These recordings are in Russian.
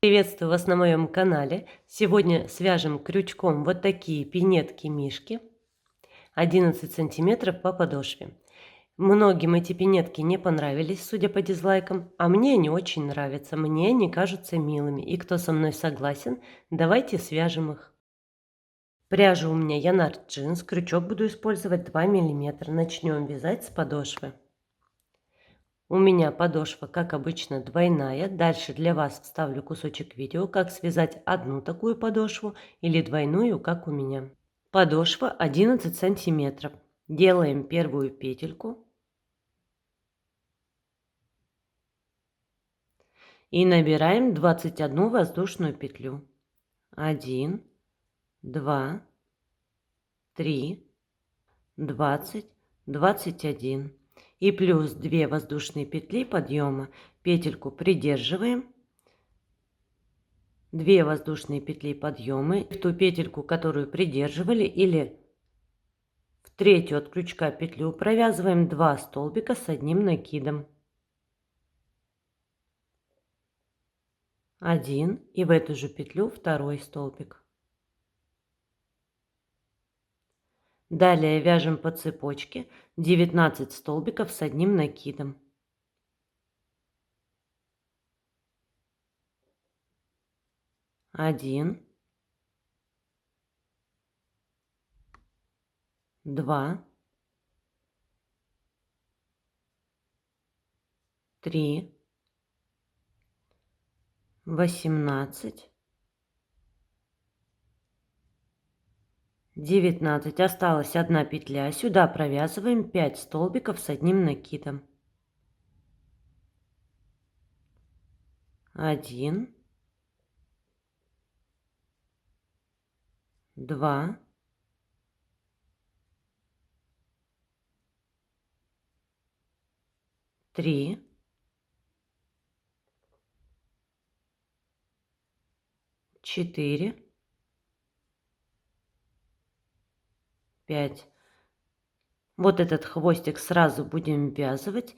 Приветствую вас на моем канале. Сегодня свяжем крючком вот такие пинетки-мишки 11 сантиметров по подошве. Многим эти пинетки не понравились, судя по дизлайкам, а мне они очень нравятся, мне они кажутся милыми. И кто со мной согласен, давайте свяжем их. Пряжа у меня Янар джинс, крючок буду использовать 2 мм. Начнем вязать с подошвы. У меня подошва, как обычно, двойная. Дальше для вас вставлю кусочек видео, как связать одну такую подошву или двойную, как у меня. Подошва 11 сантиметров. Делаем первую петельку и набираем 21 воздушную петлю. 1, 2, 3, 20, 21. И плюс 2 воздушные петли подъема. Петельку придерживаем. 2 воздушные петли подъемы в ту петельку, которую придерживали, или в третью от крючка петлю провязываем 2 столбика с одним накидом. 1 и в эту же петлю второй столбик. Далее вяжем по цепочке 19 столбиков с одним накидом. 1, 2, 3, 18, 19. Осталась одна петля. Сюда провязываем 5 столбиков с одним накидом. 1, 2, 3, 4, 5. Вот этот хвостик сразу будем ввязывать.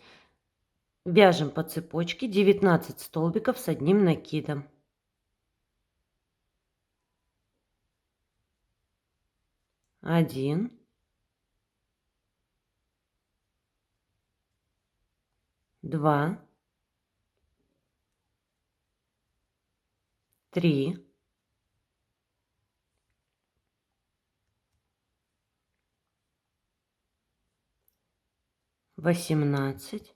Вяжем по цепочке 19 столбиков с одним накидом. 1, 2, 3, 18,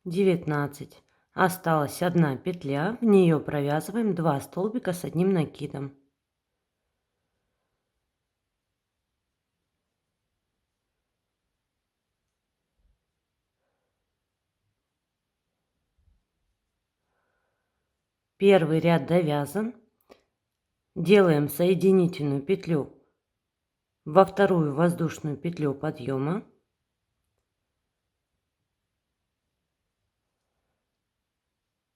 19. Осталась одна петля, в нее провязываем 2 столбика с одним накидом. Первый ряд довязан. Делаем соединительную петлю во вторую воздушную петлю подъема.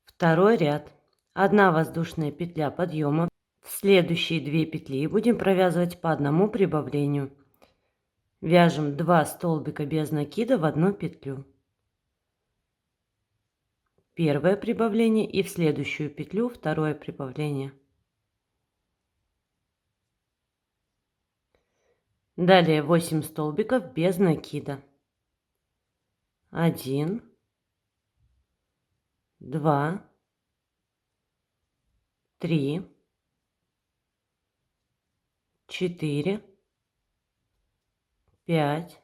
Второй ряд. 1 воздушная петля подъема. В следующие 2 петли будем провязывать по одному прибавлению. Вяжем 2 столбика без накида в одну петлю. Первое прибавление и в следующую петлю второе прибавление. Далее 8 столбиков без накида. 1, 2, 3, 4, 5,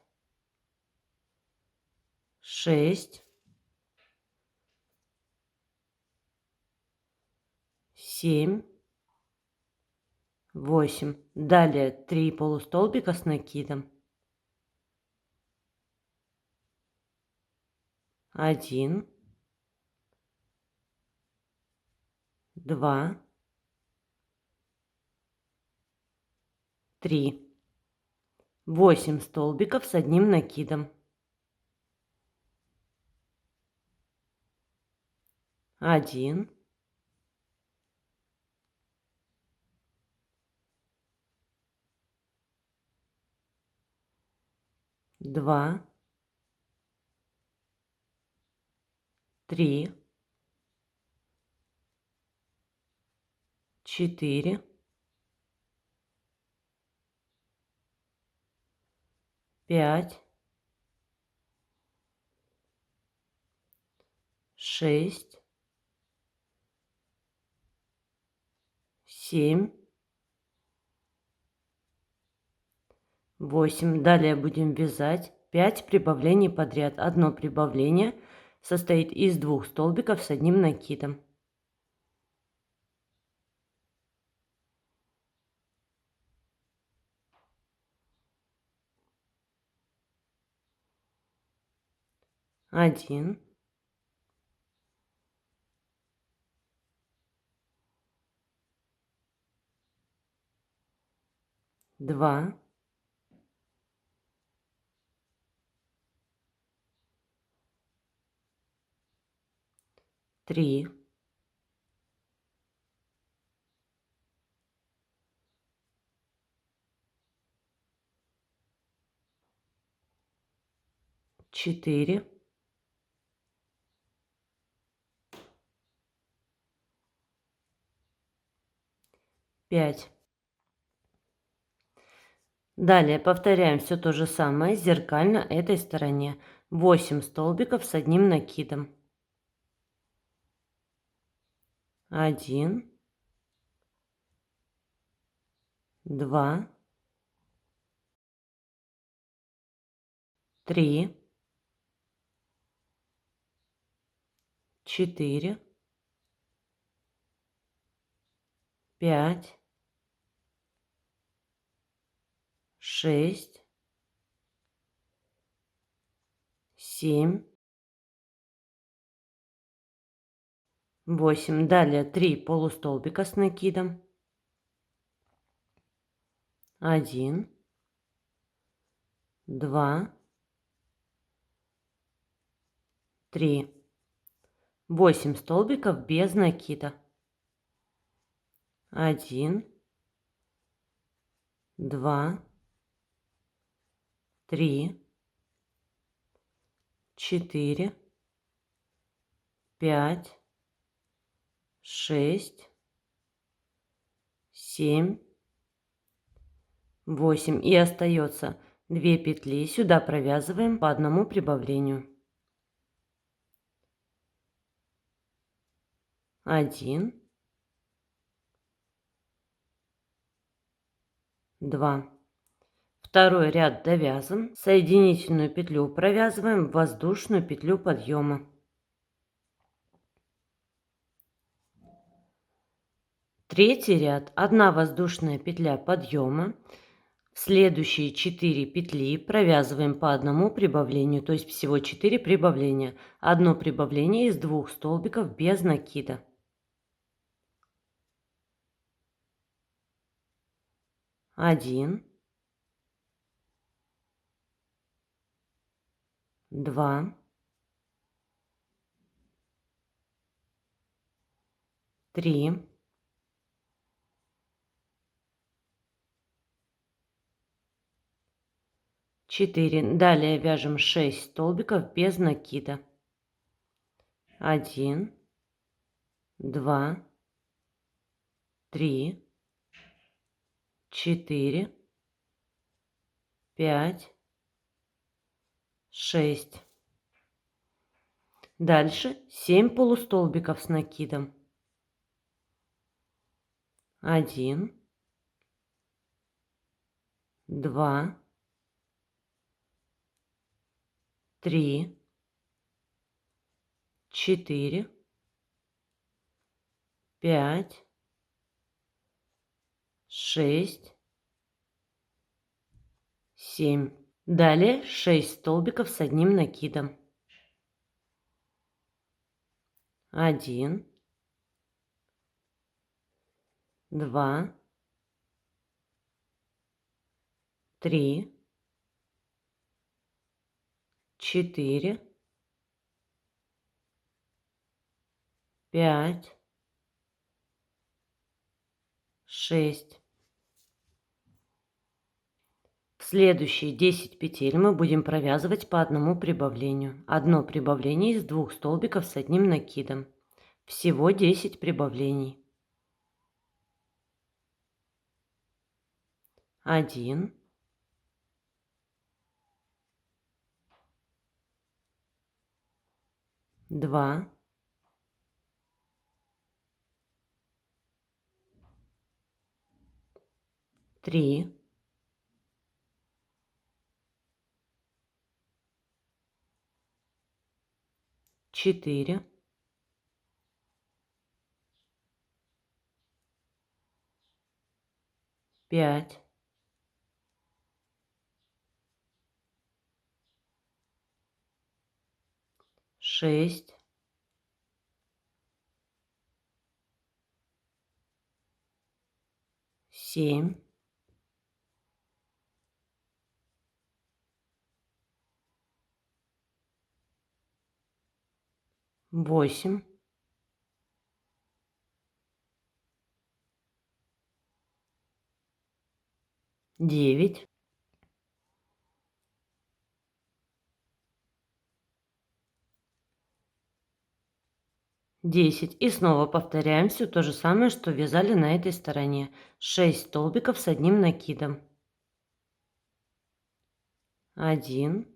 6, 7, 8. Далее 3 полустолбика с накидом. 1, 2, 3. 8 столбиков с одним накидом. 1, 2, 3, 4, 5, 6, 7, 8. Далее будем вязать 5 прибавлений подряд. Одно прибавление состоит из 2 столбиков с одним накидом. Один, два, три, 4, 5. Далее повторяем все то же самое зеркально этой стороне. 8 столбиков с одним накидом. 1, 2, 3, 4, 5, 6, 7, 8. Далее 3 полустолбика с накидом. 1, 2, 3. 8 столбиков без накида. 1, 2, 3, 4, 5, 6, 7, 8. И остается 2 петли. Сюда провязываем по одному прибавлению. 1, 2. Второй ряд довязан. Соединительную петлю провязываем в воздушную петлю подъема. Третий ряд. 1 воздушная петля подъема. Следующие 4 петли провязываем по одному прибавлению, то есть всего 4 прибавления. Одно прибавление из 2 столбиков без накида. 1, 2, 3, 4. Далее вяжем 6 столбиков без накида. 1, 2, 3, 4, 5, 6. Дальше 7 полустолбиков с накидом. 1, 2, 3, 4, 5, 6, 7. Далее 6 столбиков с одним накидом. 1, 2, 3, 4, 5, 6. В следующие 10 петель мы будем провязывать по одному прибавлению. Одно прибавление из 2 столбиков с одним накидом. Всего 10 прибавлений. 1, 2, 3, 4, 5, 6, 7, 8, 9, 10. И снова повторяем все то же самое, что вязали на этой стороне. 6 столбиков с одним накидом. 1,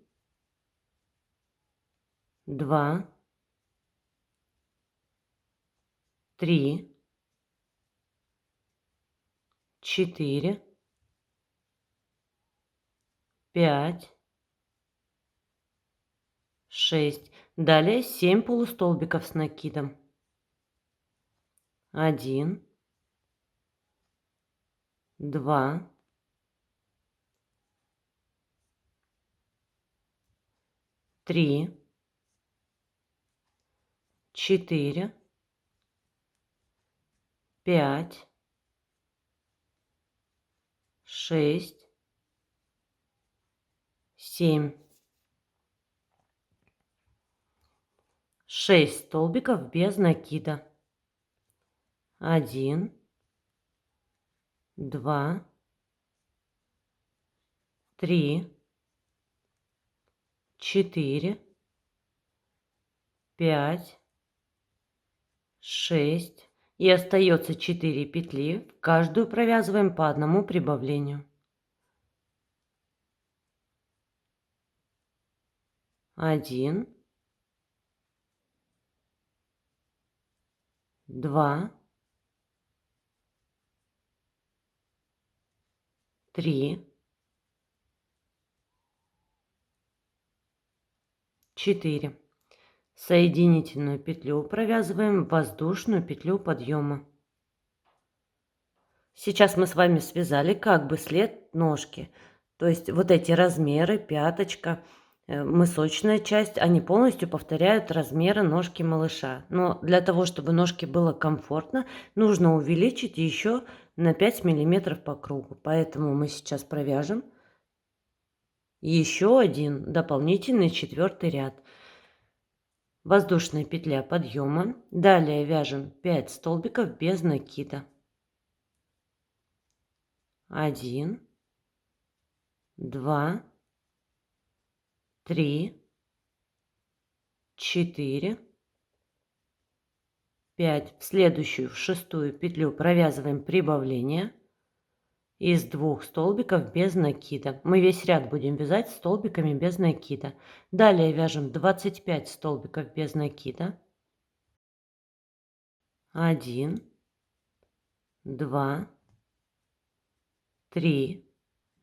2, 3, 4, 5, 6. Далее 7 полустолбиков с накидом. 1, 2, 3, 4, 5, 6, 7. 6 столбиков без накида. 1, 2, 3, 4, 5, 6. И остается 4 петли. В каждую провязываем по одному прибавлению. 1, 2, 3, 4. Соединительную петлю провязываем в воздушную петлю подъема. Сейчас мы с вами связали как бы след ножки. То есть вот эти размеры, пяточка, мысочная часть, они полностью повторяют размеры ножки малыша. Но для того, чтобы ножке было комфортно, нужно увеличить еще на 5 миллиметров по кругу. Поэтому мы сейчас провяжем еще один дополнительный 4-й ряд. Воздушная петля подъема. Далее вяжем 5 столбиков без накида. 1, 2, 3, 4, 5. В следующую, в 6-ю петлю провязываем прибавление из 2 столбиков без накида. Мы весь ряд будем вязать столбиками без накида. Далее вяжем 25 столбиков без накида. 1, 2, 3,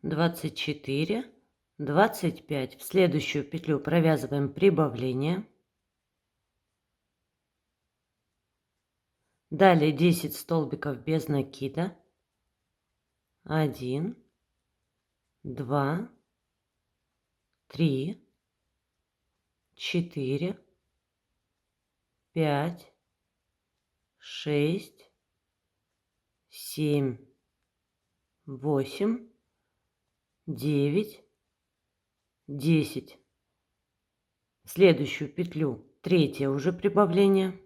24, 25. В следующую петлю провязываем прибавление. Далее 10 столбиков без накида. 1, 2, 3, 4, 5, 6, 7, 8, 9, 10. В следующую петлю третье уже прибавление.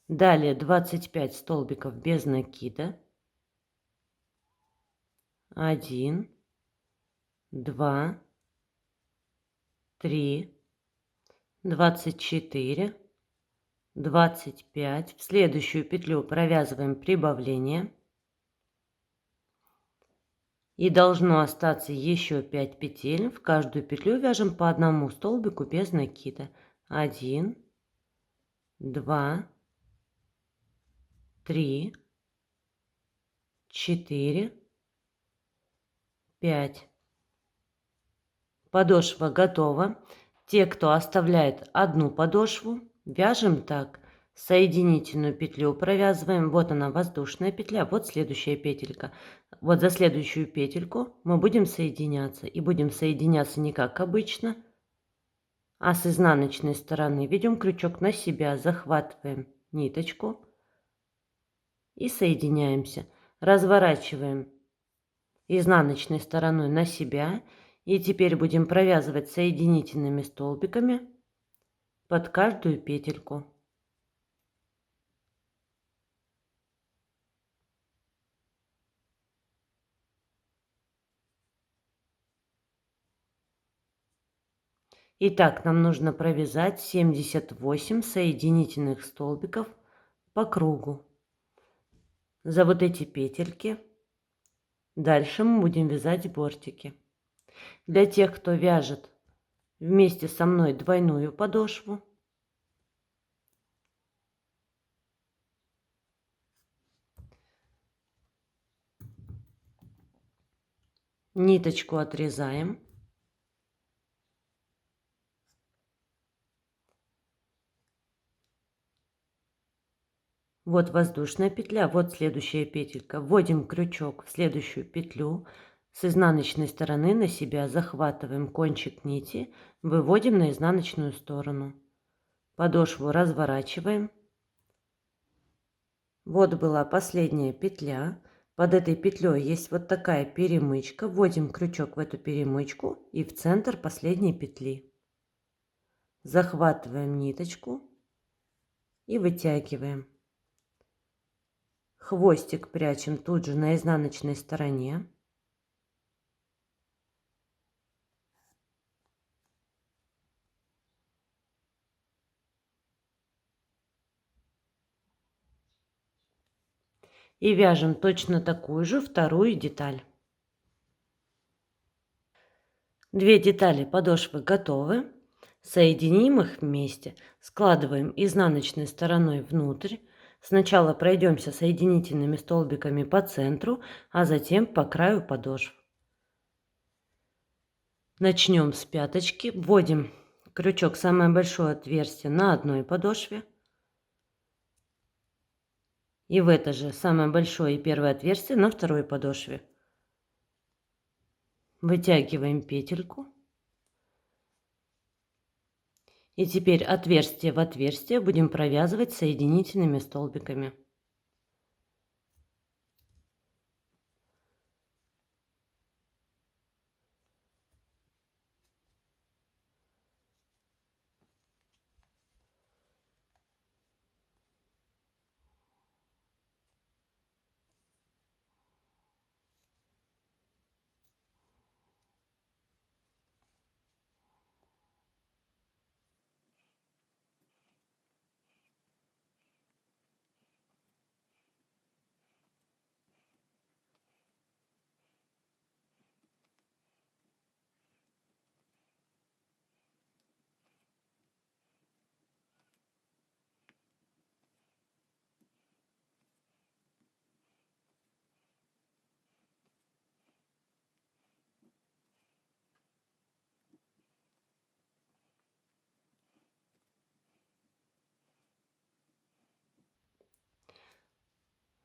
Далее 25 столбиков без накида. 1, 2, 3, 24, 25. В следующую петлю провязываем прибавление. И должно остаться еще 5 петель. В каждую петлю вяжем по одному столбику без накида. 1, 2, 3, 4, 5. Подошва готова. Те, кто оставляет одну подошву, вяжем так. Соединительную петлю провязываем. Вот она, воздушная петля, вот следующая петелька. Вот за следующую петельку мы будем соединяться. И будем соединяться не как обычно, а с изнаночной стороны. Ведем крючок на себя, захватываем ниточку и соединяемся. Разворачиваем изнаночной стороной на себя. И теперь будем провязывать соединительными столбиками под каждую петельку. Итак, нам нужно провязать 78 соединительных столбиков по кругу. За вот эти петельки дальше мы будем вязать бортики. Для тех, кто вяжет вместе со мной двойную подошву, ниточку отрезаем. Вот воздушная петля, вот следующая петелька. Вводим крючок в следующую петлю. С изнаночной стороны на себя захватываем кончик нити, выводим на изнаночную сторону. Подошву разворачиваем. Вот была последняя петля. Под этой петлей есть вот такая перемычка. Вводим крючок в эту перемычку и в центр последней петли. Захватываем ниточку и вытягиваем. Хвостик прячем тут же на изнаночной стороне. И вяжем точно такую же вторую деталь. Две детали подошвы готовы. Соединим их вместе. Складываем изнаночной стороной внутрь. Сначала пройдемся соединительными столбиками по центру, а затем по краю подошв. Начнем с пяточки. Вводим крючок в самое большое отверстие на одной подошве. И в это же самое большое и первое отверстие на второй подошве. Вытягиваем петельку. И теперь отверстие в отверстие будем провязывать соединительными столбиками.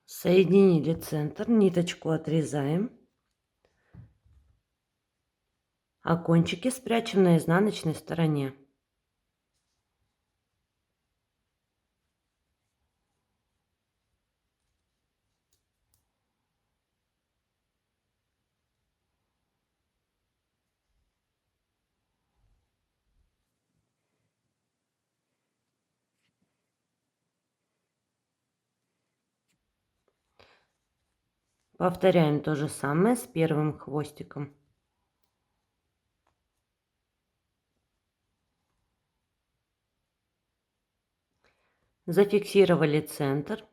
Соединили центр, ниточку отрезаем, а кончики спрячем на изнаночной стороне. Повторяем то же самое с первым хвостиком. Зафиксировали центр.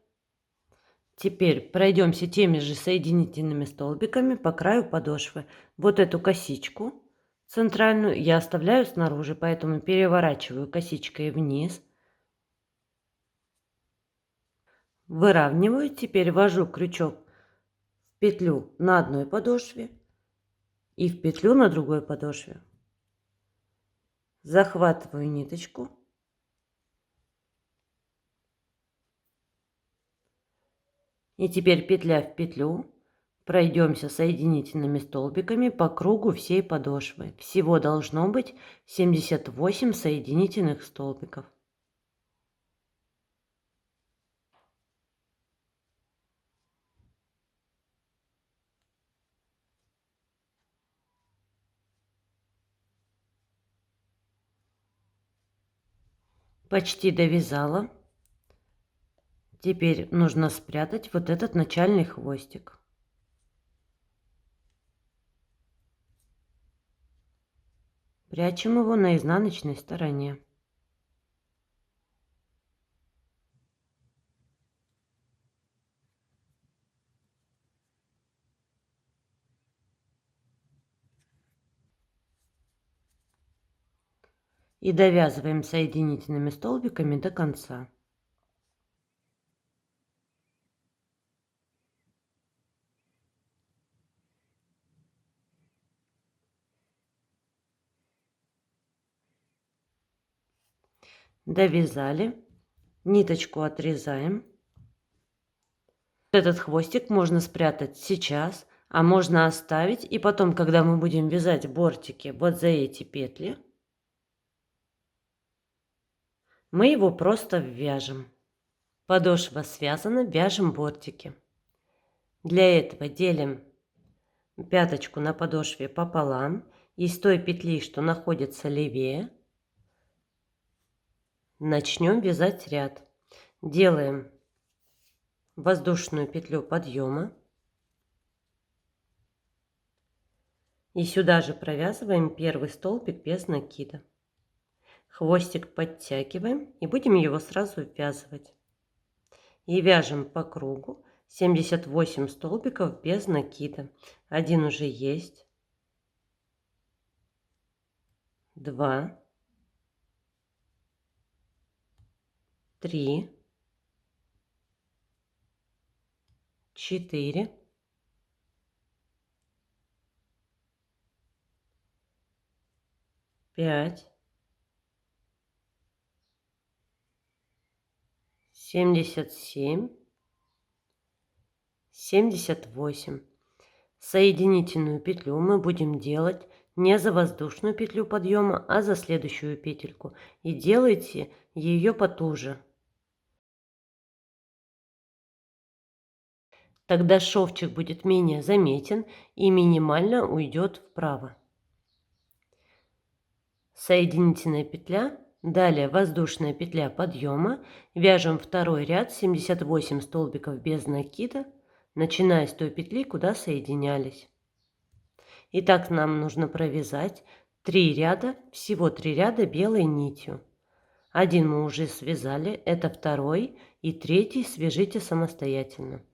Теперь пройдемся теми же соединительными столбиками по краю подошвы. Вот эту косичку центральную я оставляю снаружи, поэтому переворачиваю косичкой вниз. Выравниваю. Теперь ввожу крючок в петлю на одной подошве и в петлю на другой подошве. Захватываю ниточку. И теперь петля в петлю. Пройдемся соединительными столбиками по кругу всей подошвы. Всего должно быть 78 соединительных столбиков. Почти довязала. Теперь нужно спрятать вот этот начальный хвостик. Прячем его на изнаночной стороне. И довязываем соединительными столбиками до конца. Довязали. Ниточку отрезаем. Этот хвостик можно спрятать сейчас, а можно оставить, и потом, когда мы будем вязать бортики вот за эти петли, мы его просто вяжем. Подошва связана, вяжем бортики. Для этого делим пяточку на подошве пополам, и с той петли, что находится левее, начнем вязать ряд. Делаем воздушную петлю подъема и сюда же провязываем первый столбик без накида. Хвостик подтягиваем и будем его сразу ввязывать. И вяжем по кругу 78 столбиков без накида. Один уже есть. 2, 3, 4, 5, 77, 78. Соединительную петлю мы будем делать не за воздушную петлю подъема, а за следующую петельку. И делайте ее потуже. Тогда шовчик будет менее заметен и минимально уйдет вправо. Соединительная петля, далее воздушная петля подъема, вяжем второй ряд 78 столбиков без накида, начиная с той петли, куда соединялись. Итак, нам нужно провязать 3 ряда, всего 3 ряда белой нитью. Один мы уже связали, это второй, и третий свяжите самостоятельно.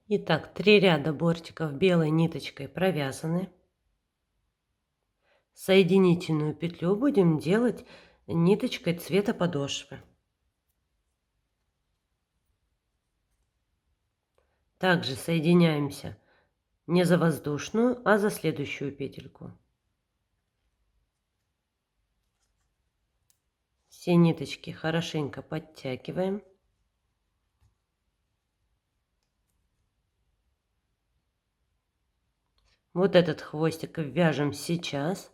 Итак, 3 ряда бортиков белой ниточкой провязаны. Соединительную петлю будем делать ниточкой цвета подошвы. Также соединяемся не за воздушную, а за следующую петельку. Все ниточки хорошенько подтягиваем. Вот этот хвостик вяжем сейчас.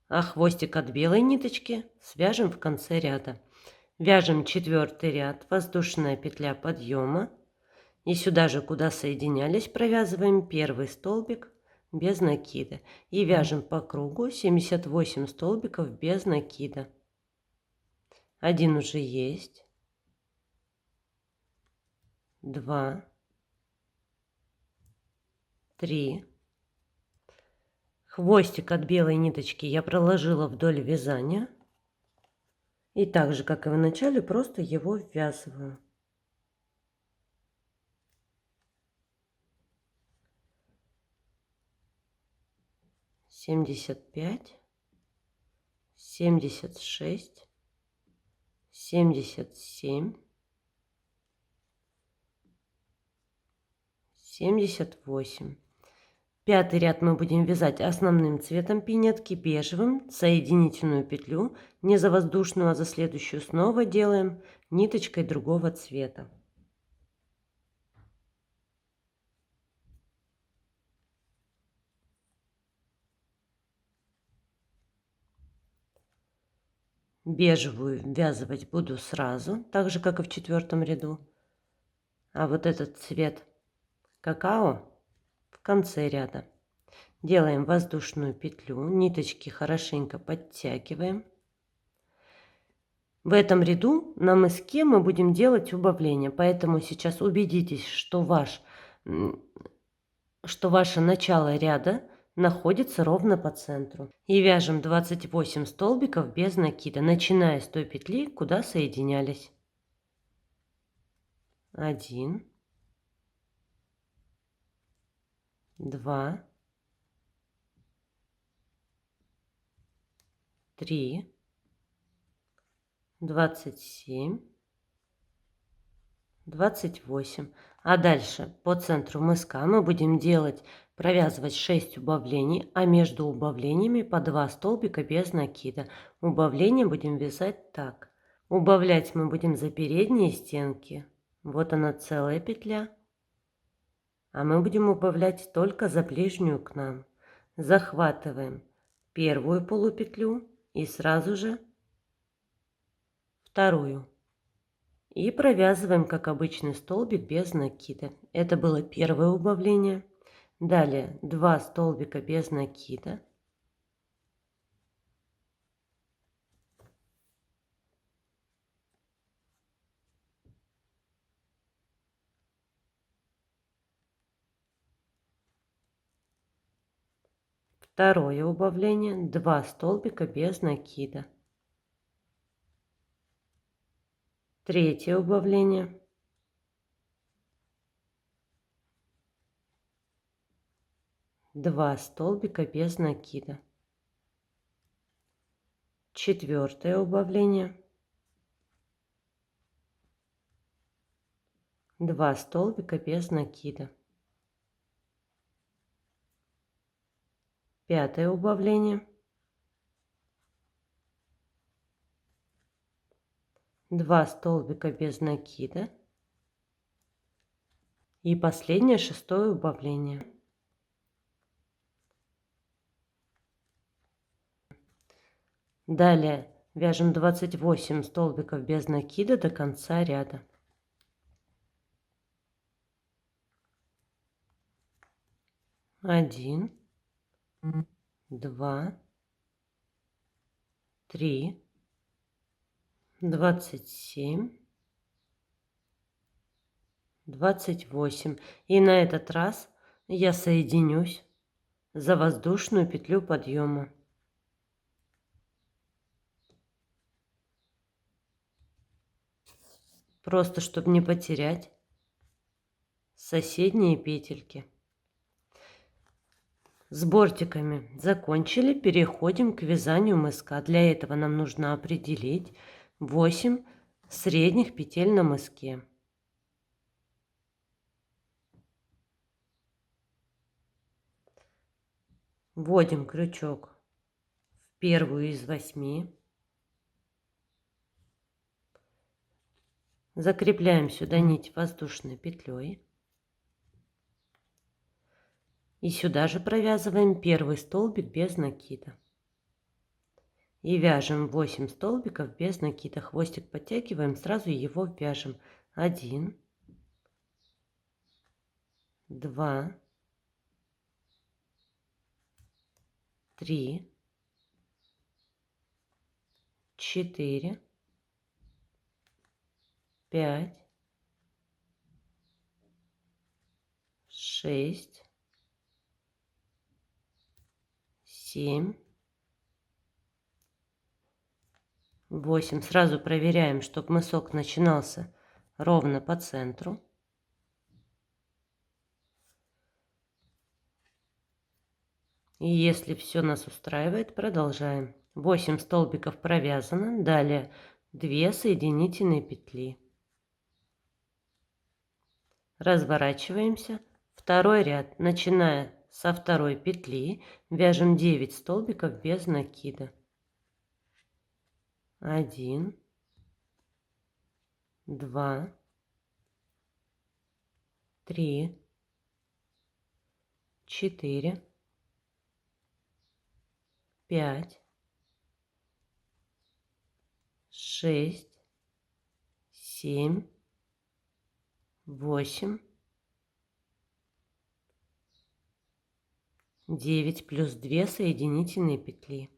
А хвостик от белой ниточки свяжем в конце ряда. Вяжем 4-й ряд, воздушная петля подъема. И сюда же, куда соединялись, провязываем первый столбик без накида. И вяжем по кругу 78 столбиков без накида. Один уже есть. 2, 3. Хвостик от белой ниточки я проложила вдоль вязания. И так же, как и в начале, просто его ввязываю. Семьдесят пять, 76, 77, 78. Пятый ряд мы будем вязать основным цветом пинетки, бежевым, соединительную петлю, не за воздушную, а за следующую снова делаем ниточкой другого цвета. Бежевую ввязывать буду сразу, так же, как и в четвертом ряду. А вот этот цвет какао в конце ряда. Делаем воздушную петлю, ниточки хорошенько подтягиваем. В этом ряду на мыске мы будем делать убавление, поэтому сейчас убедитесь, что ваше начало ряда находится ровно по центру. И вяжем 28 столбиков без накида, начиная с той петли, куда соединялись. 1, 2, 3, 27, 28. А дальше по центру мыска мы будем провязывать 6 убавлений, а между убавлениями по 2 столбика без накида. Убавление будем вязать так. Убавлять мы будем за передние стенки. Вот она целая петля. А мы будем убавлять только за ближнюю к нам. Захватываем первую полупетлю и сразу же вторую. И провязываем, как обычный столбик без накида. Это было первое убавление. Далее 2 столбика без накида. Второе убавление, 2 столбика без накида. Третье убавление. Два столбика без накида. Четвертое убавление. 2 столбика без накида. Пятое убавление. 2 столбика без накида. И последнее, шестое убавление. Далее вяжем 28 столбиков без накида до конца ряда. 1, 2, 3, 27, 28. И на этот раз я соединюсь за воздушную петлю подъема. Просто чтобы не потерять соседние петельки. С бортиками закончили, переходим к вязанию мыска. Для этого нам нужно определить 8 средних петель на мыске. Вводим крючок в первую из 8. Закрепляем сюда нить воздушной петлей. И сюда же провязываем первый столбик без накида. И вяжем 8 столбиков без накида. Хвостик подтягиваем, сразу его вяжем. 1, 2, 3, 4, 5, 6, 7, 8. Сразу проверяем, чтобы мысок начинался ровно по центру. И если все нас устраивает, продолжаем. 8 столбиков провязано, далее 2 соединительные петли. Разворачиваемся. Второй ряд, начиная со второй петли, вяжем 9 столбиков без накида. 1, 2, 3, 4, 5, 6, 7, 8, 9 плюс 2 соединительные петли.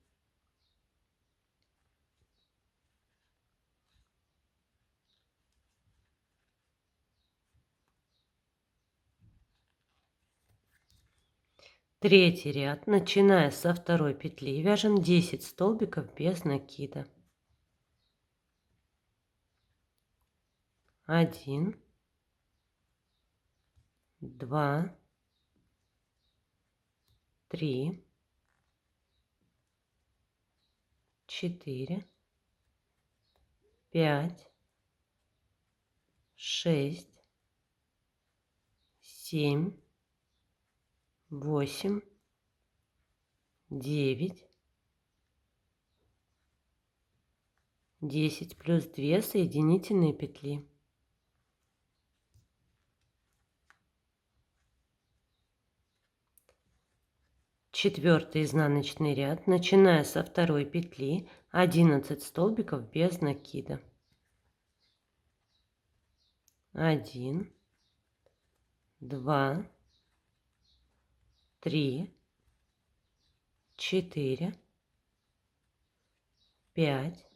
Третий ряд, начиная со второй петли, вяжем 10 столбиков без накида. 1, 2, 3, 4, 5, 6, 7, 8, 9, 10 плюс 2 соединительные петли. Четвертый изнаночный ряд, начиная со второй петли, 11 столбиков без накида. 1, 2, 3, 4, 5,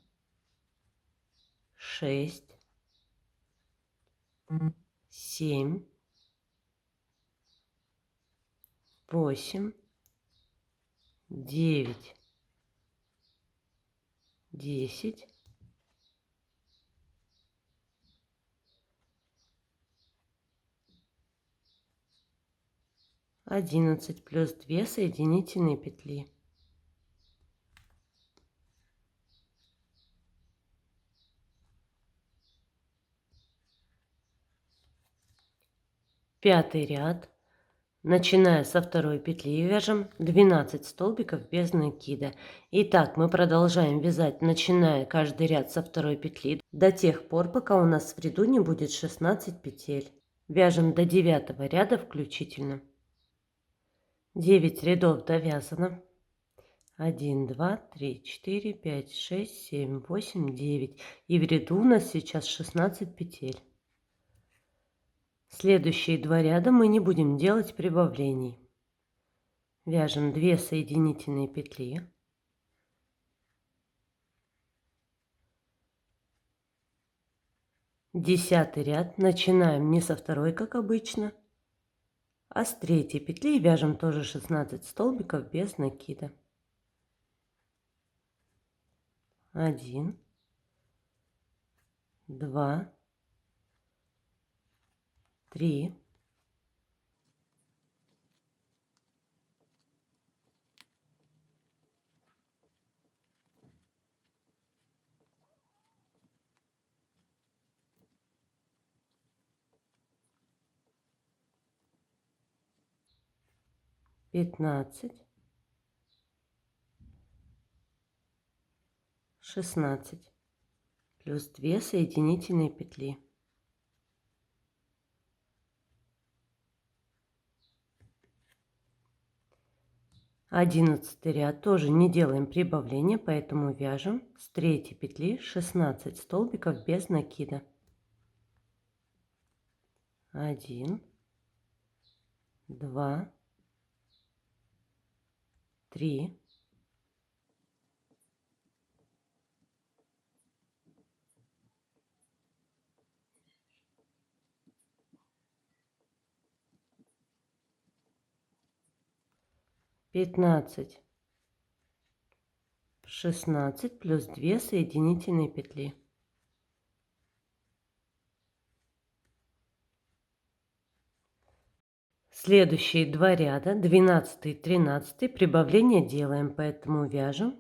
6, 7, 8, 9, 10, 11 плюс 2 соединительные петли. Пятый ряд, начиная со второй петли, вяжем 12 столбиков без накида. Итак, мы продолжаем вязать, начиная каждый ряд со второй петли до тех пор, пока у нас в ряду не будет 16 петель. Вяжем до 9 ряда включительно. 9 рядов довязано. 1, 2, 3, 4, 5, 6, 7, 8, 9. И в ряду у нас сейчас 16 петель. Следующие два ряда мы не будем делать прибавлений. Вяжем 2 соединительные петли. Десятый ряд. Начинаем не со второй, как обычно, а с третьей петли. И вяжем тоже 16 столбиков без накида. 1, 2, 3, 15, 16 плюс 2 соединительные петли. 11 ряд тоже не делаем прибавления, поэтому вяжем с третьей петли 16 столбиков без накида. 1, 2, 3, 15, 16 плюс 2 соединительные петли. Следующие два ряда, 12 и 13, прибавление делаем, поэтому вяжем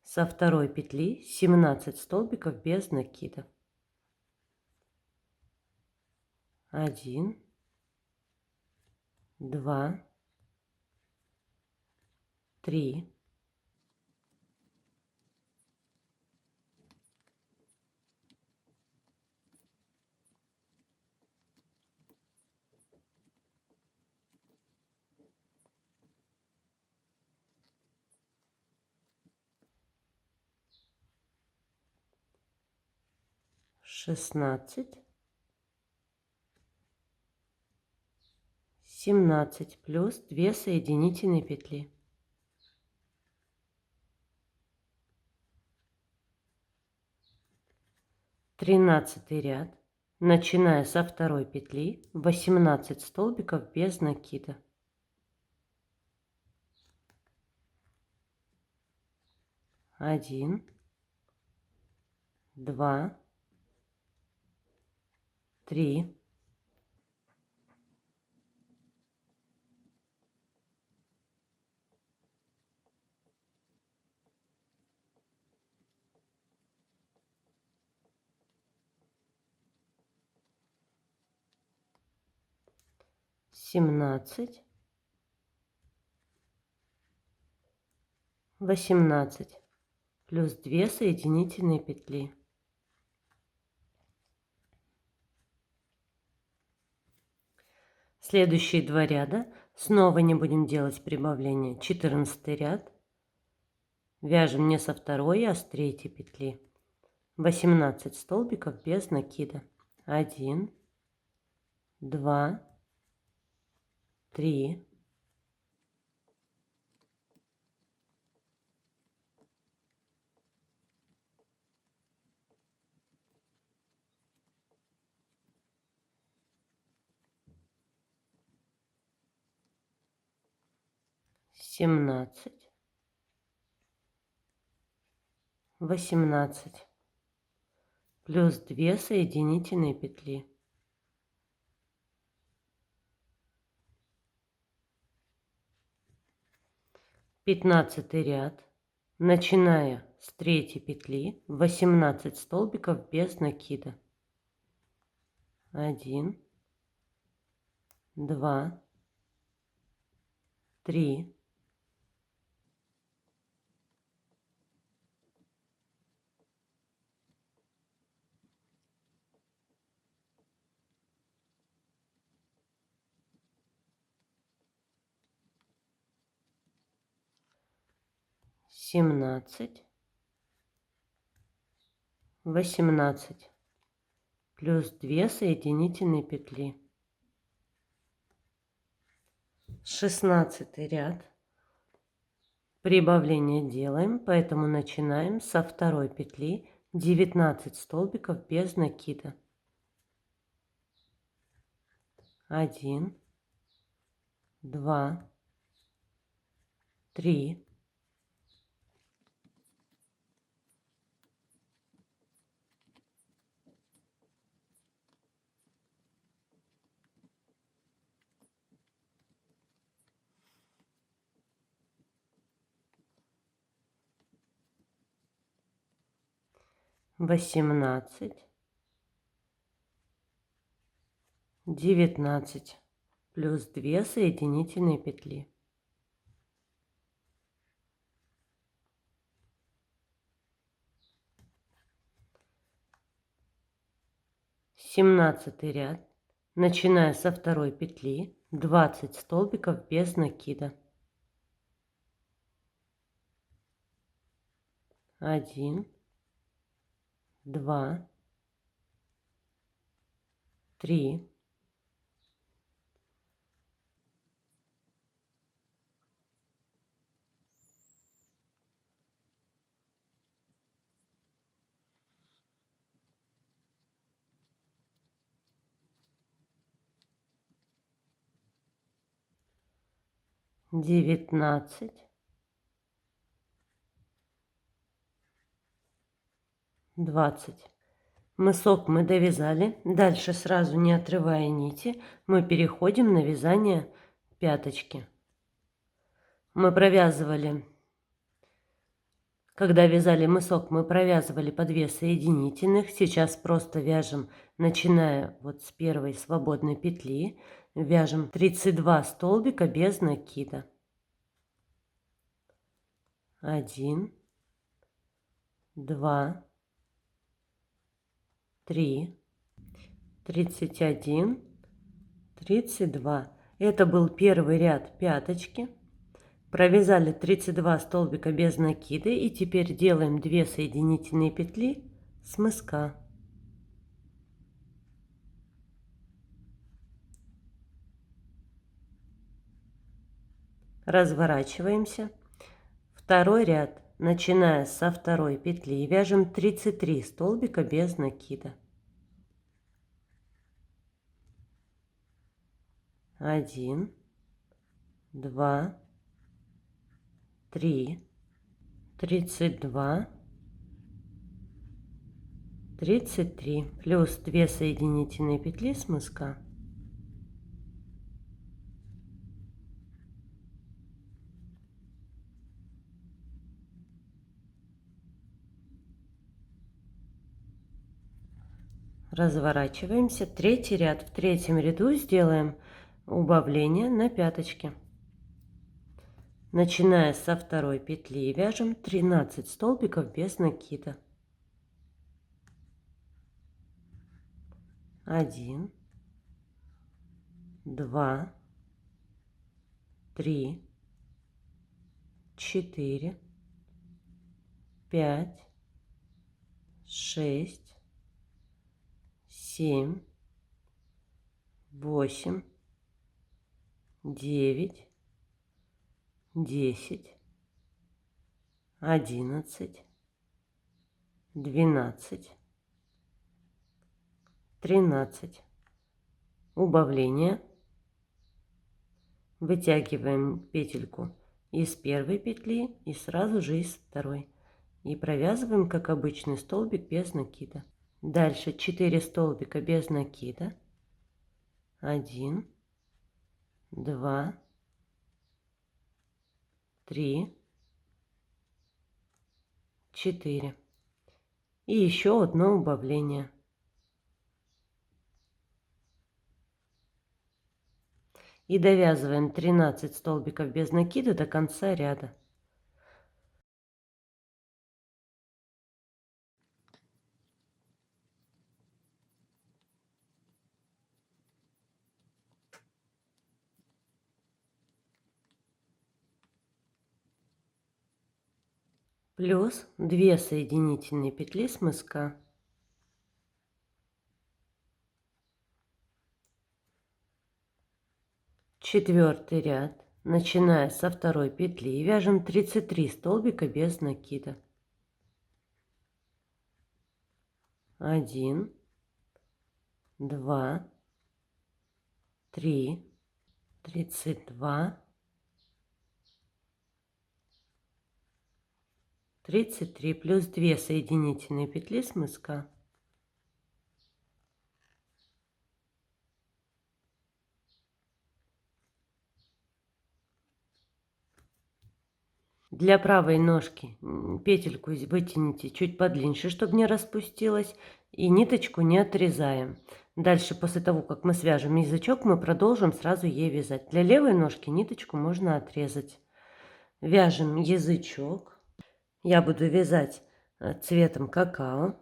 со второй петли 17 столбиков без накида. 1, 2, 3, 16, 17 плюс 2 соединительные петли. Тринадцатый ряд, начиная со второй петли, 18 столбиков без накида. 1, 2, 3, 17, 18 плюс 2 соединительные петли. Следующие два ряда снова не будем делать прибавления. 14 ряд, вяжем не со второй, а с третьей петли. 18 столбиков без накида. 1, 2, 3, 17, 18 плюс 2 соединительные петли. Пятнадцатый ряд, начиная с третьей петли, 18 столбиков без накида. 1, 2, 3, 17, 18 плюс 2 соединительные петли. 16 ряд, прибавление делаем, поэтому начинаем со второй петли, 19 столбиков без накида. 1, 2, 3, 18, 19 плюс 2 соединительные петли. 17 ряд, начиная со второй петли, 20 столбиков без накида. 1, 2, 3, 4, 19, 20. Мысок мы довязали. Дальше, сразу не отрывая нити, мы переходим на вязание пяточки. Мы провязывали, когда вязали мысок, мы провязывали по 2 соединительных. Сейчас просто вяжем, начиная вот с первой свободной петли, вяжем 32 столбика без накида. 1, 2, 3, 31, 32. Это был первый ряд пяточки. Провязали 32 столбика без накида и теперь делаем 2 соединительные петли с мыска. Разворачиваемся. Второй ряд, начиная со второй петли, вяжем 33 столбика без накида. 1, 2, 3, 32, 33, плюс 2 соединительные петли с мыска. Разворачиваемся. Третий ряд. В третьем ряду сделаем убавление на пяточке. Начиная со второй петли вяжем 13 столбиков без накида. 1, 2, 3, 4, 5, 6, 7, 8, 9, 10, 11, 12, 13. Убавление. Вытягиваем петельку из первой петли и сразу же из второй. И провязываем, как обычный столбик без накида. Дальше 4 столбика без накида. 1, 2, 3, 4. И еще одно убавление. И довязываем 13 столбиков без накида до конца ряда. Плюс 2 соединительные петли с мыска. Четвертый ряд, начиная со второй петли, вяжем 33 столбика без накида. 1, 2, 3, 32, 33, плюс 2 соединительные петли с мыска. Для правой ножки петельку вытяните чуть подлиннее, чтобы не распустилась, и ниточку не отрезаем. Дальше, после того, как мы свяжем язычок, мы продолжим сразу ей вязать. Для левой ножки ниточку можно отрезать. Вяжем язычок. Я буду вязать цветом какао.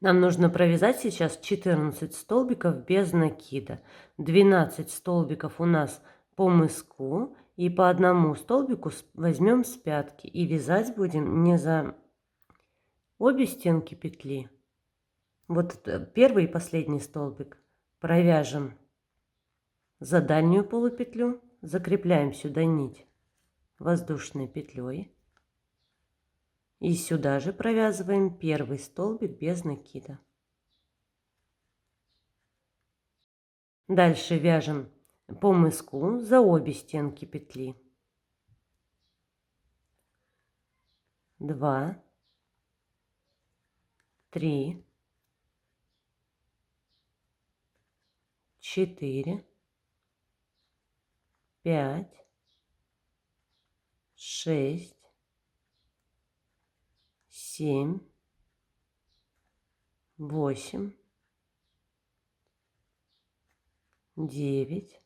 Нам нужно провязать сейчас 14 столбиков без накида. 12 столбиков у нас по мыску. И по одному столбику возьмем с пятки. И вязать будем не за обе стенки петли. Вот первый и последний столбик провяжем за дальнюю полупетлю. Закрепляем сюда нить воздушной петлей. И сюда же провязываем первый столбик без накида. Дальше вяжем по мыску за обе стенки петли. 2, 3, 4, 5, 6, 7, 8, 9,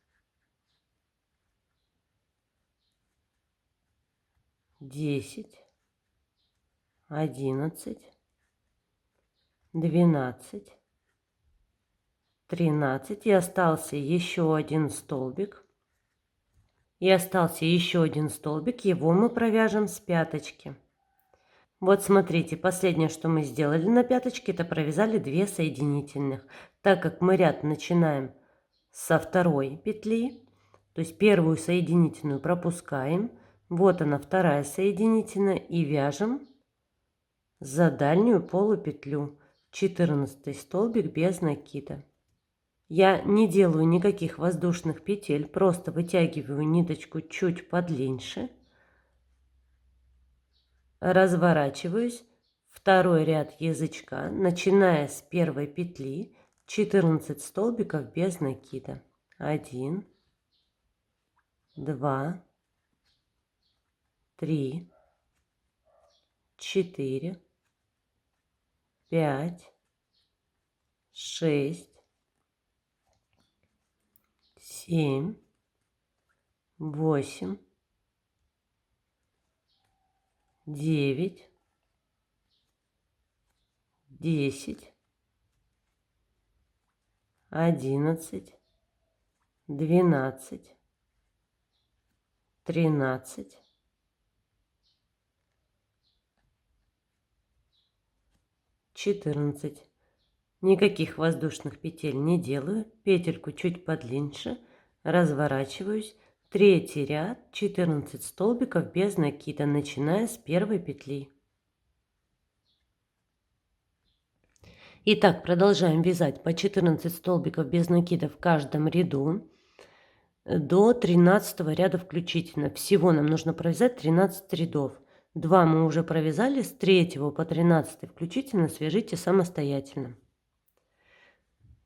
10, 11, 12, 13. И остался еще один столбик. Его мы провяжем с пяточки. Вот смотрите, последнее, что мы сделали на пяточке, это провязали 2 соединительных. Так как мы ряд начинаем со второй петли, то есть первую соединительную пропускаем, вот она вторая соединительная, и вяжем за дальнюю полупетлю 14 столбик без накида. Я не делаю никаких воздушных петель, просто вытягиваю ниточку чуть подлиннее, разворачиваюсь, второй ряд язычка, начиная с первой петли, 14 столбиков без накида. 1, 2, 3, 4, 5, 6, 7, 8, 9, 10, 11, 12, 13, 14. Никаких воздушных петель не делаю. Петельку чуть подлиннее, разворачиваюсь. Третий ряд, 14 столбиков без накида, начиная с первой петли. Итак, продолжаем вязать по 14 столбиков без накида в каждом ряду до 13 ряда включительно. Всего нам нужно провязать 13 рядов. 2 мы уже провязали, с 3 по 13 включительно свяжите самостоятельно.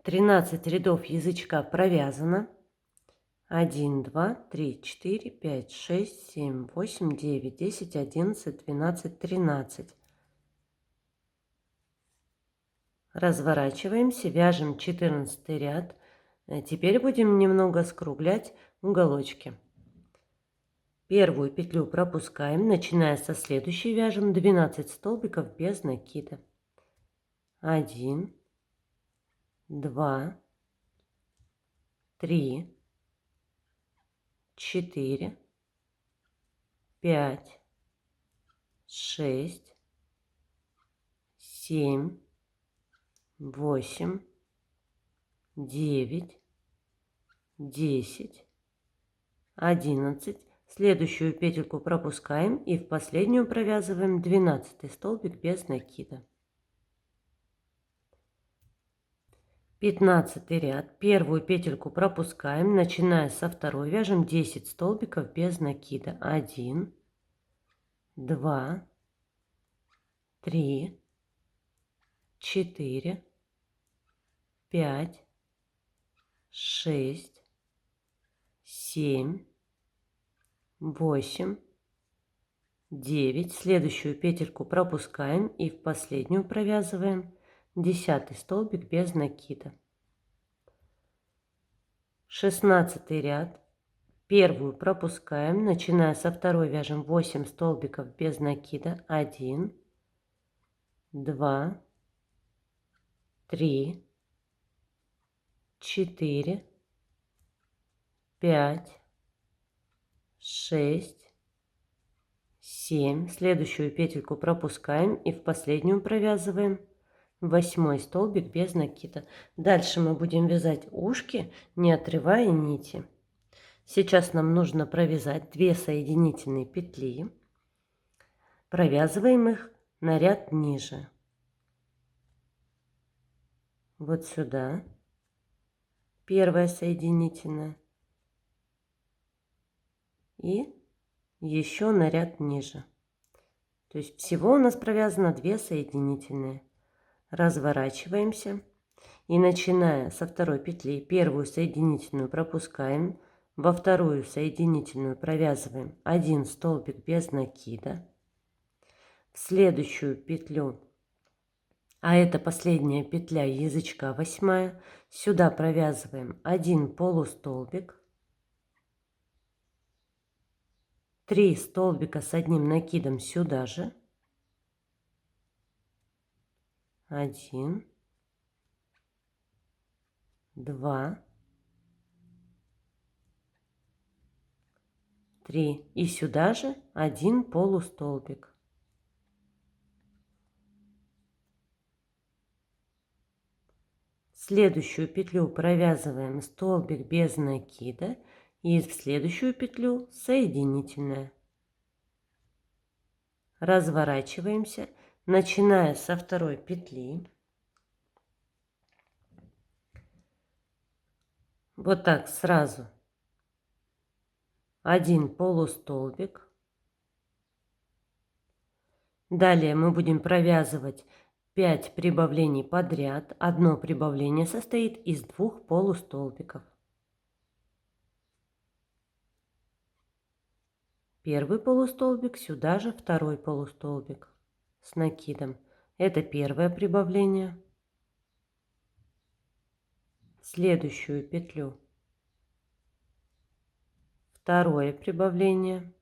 13 рядов язычка провязано. 1, 2, 3, 4, 5, 6, 7, 8, 9, 10, 11, 12, 13. Разворачиваемся, вяжем 14 ряд. Теперь будем немного скруглять уголочки. Первую петлю пропускаем, начиная со следующей вяжем 12 столбиков без накида. 1, 2, 3, 4, 5, 6, 7, 8, 9, 10, 11. Следующую петельку пропускаем и в последнюю провязываем 12 столбик без накида. 15 ряд. Первую петельку пропускаем, начиная со второй вяжем 10 столбиков без накида. 1, 2, 3, 4, 5, 6, 7, 8, 9. Следующую петельку пропускаем и в последнюю провязываем 10 столбик без накида. 16 ряд. Первую пропускаем, начиная со второй вяжем 8 столбиков без накида. 1, 2, 3, 4, 5, 6, 7. Следующую петельку пропускаем и в последнюю провязываем 8 столбик без накида. Дальше мы будем вязать ушки, не отрывая нити. Сейчас нам нужно провязать 2 соединительные петли. Провязываем их на ряд ниже. Вот сюда. Первая соединительная. и еще на ряд ниже. То есть всего у нас провязано 2 соединительные. Разворачиваемся и, начиная со второй петли, первую соединительную пропускаем, во вторую соединительную провязываем 1 столбик без накида, в следующую петлю, а это последняя петля язычка 8, сюда провязываем 1 полустолбик, 3 столбика с одним накидом сюда же, 1, 2, 3 и сюда же 1 полустолбик. Следующую петлю провязываем столбик без накида и в следующую петлю соединительная. Разворачиваемся, начиная со второй петли. Вот так сразу 1 полустолбик. Далее мы будем провязывать 5 прибавлений подряд. Одно прибавление состоит из 2 полустолбиков. Первый полустолбик, сюда же второй полустолбик с накидом. Это первое прибавление. Следующую петлю. Второе прибавление.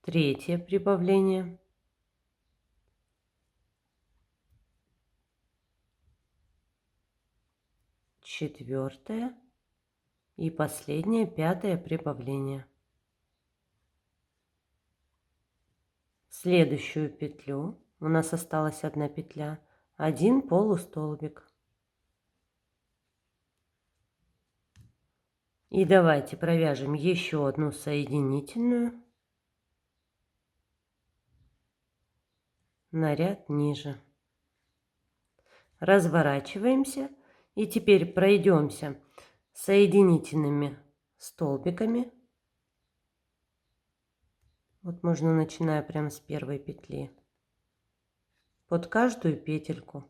Третье прибавление. Четвертое и последнее, пятое прибавление. Следующую петлю, у нас осталась одна петля, 1 полустолбик. И давайте провяжем еще одну соединительную на ряд ниже. Разворачиваемся и теперь пройдемся соединительными столбиками. Вот можно, начиная прямо с первой петли, под каждую петельку.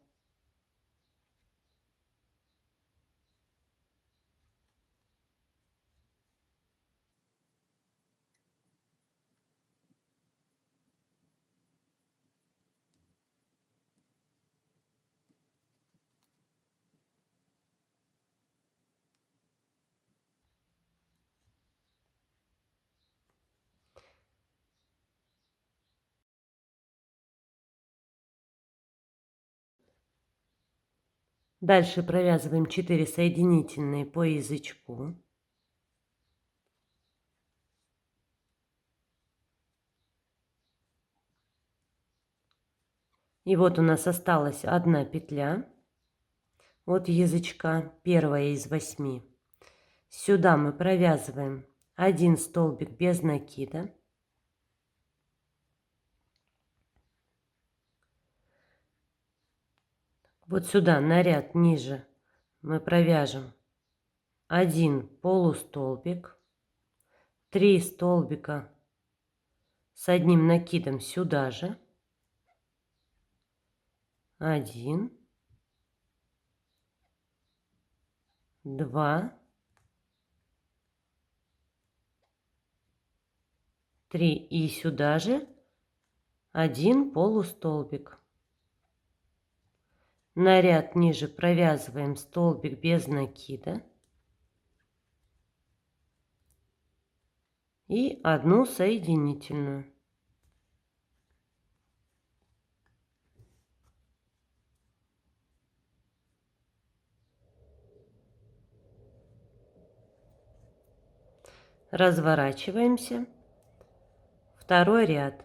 Дальше провязываем 4 соединительные по язычку. И вот у нас осталась одна петля от язычка, первая из 8. Сюда мы провязываем 1 столбик без накида. Вот сюда на ряд ниже мы провяжем 1 полустолбик, 3 столбика с одним накидом сюда же, 1, 2, 3 и сюда же 1 полустолбик. На ряд ниже провязываем столбик без накида и одну соединительную. Разворачиваемся. Второй ряд.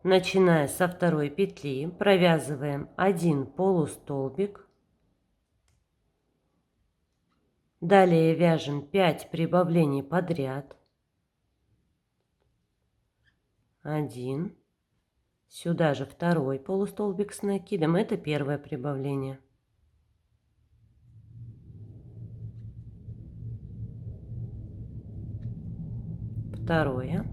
Начиная со второй петли, провязываем 1 полустолбик. Далее вяжем 5 прибавлений подряд. 1, Сюда же второй полустолбик с накидом. Это первое прибавление. Второе.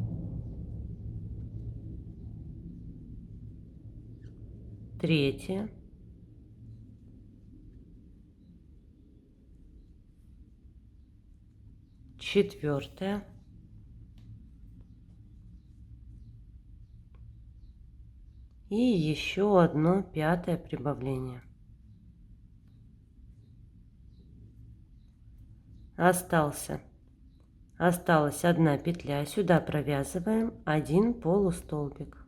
Третье. Четвертое. И еще одно пятое прибавление. Осталась одна петля. Сюда провязываем один полустолбик.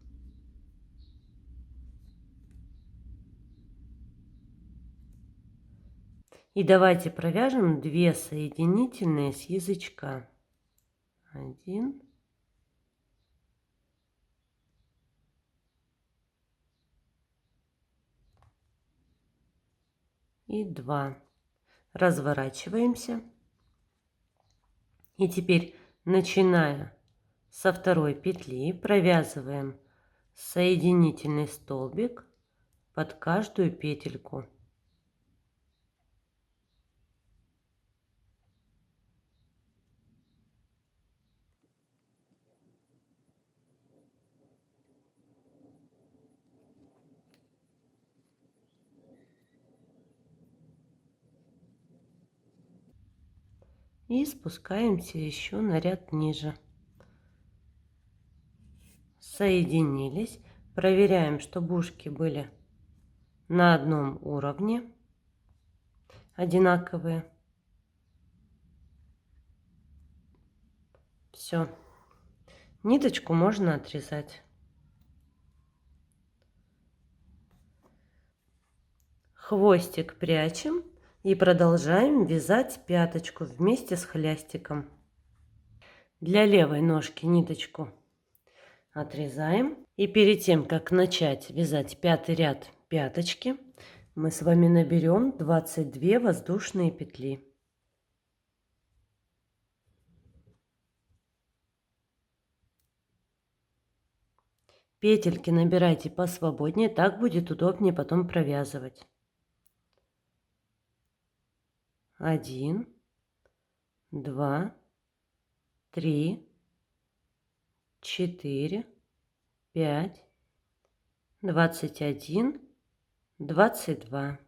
И давайте провяжем 2 соединительные с язычка. 1 и 2. Разворачиваемся. И теперь, начиная со второй петли, провязываем соединительный столбик под каждую петельку. И спускаемся еще на ряд ниже. Соединились. Проверяем, чтобы ушки были на одном уровне, одинаковые. Все. Ниточку можно отрезать. Хвостик прячем и продолжаем вязать пяточку вместе с хлястиком. Для левой ножки ниточку отрезаем. И перед тем, как начать вязать пятый ряд пяточки, мы с вами наберем 22 воздушные петли. Петельки набирайте посвободнее, так будет удобнее потом провязывать. 1, 2, 3, 4, 5, 21, 22.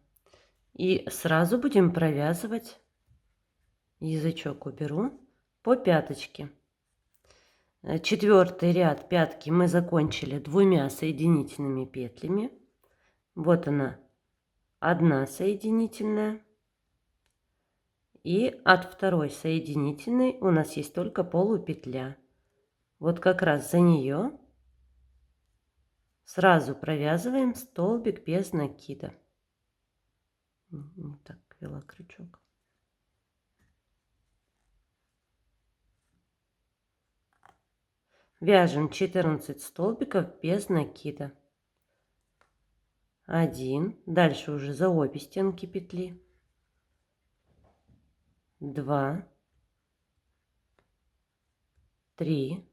И сразу будем провязывать, язычок уберу, по пяточке. Четвертый ряд пятки мы закончили 2 соединительными петлями. Вот она, одна соединительная. И от второй соединительной у нас есть только полупетля. Вот как раз за нее сразу провязываем столбик без накида. Не так вела крючок. Вяжем 14 столбиков без накида. 1, дальше уже за обе стенки петли. 2, 3,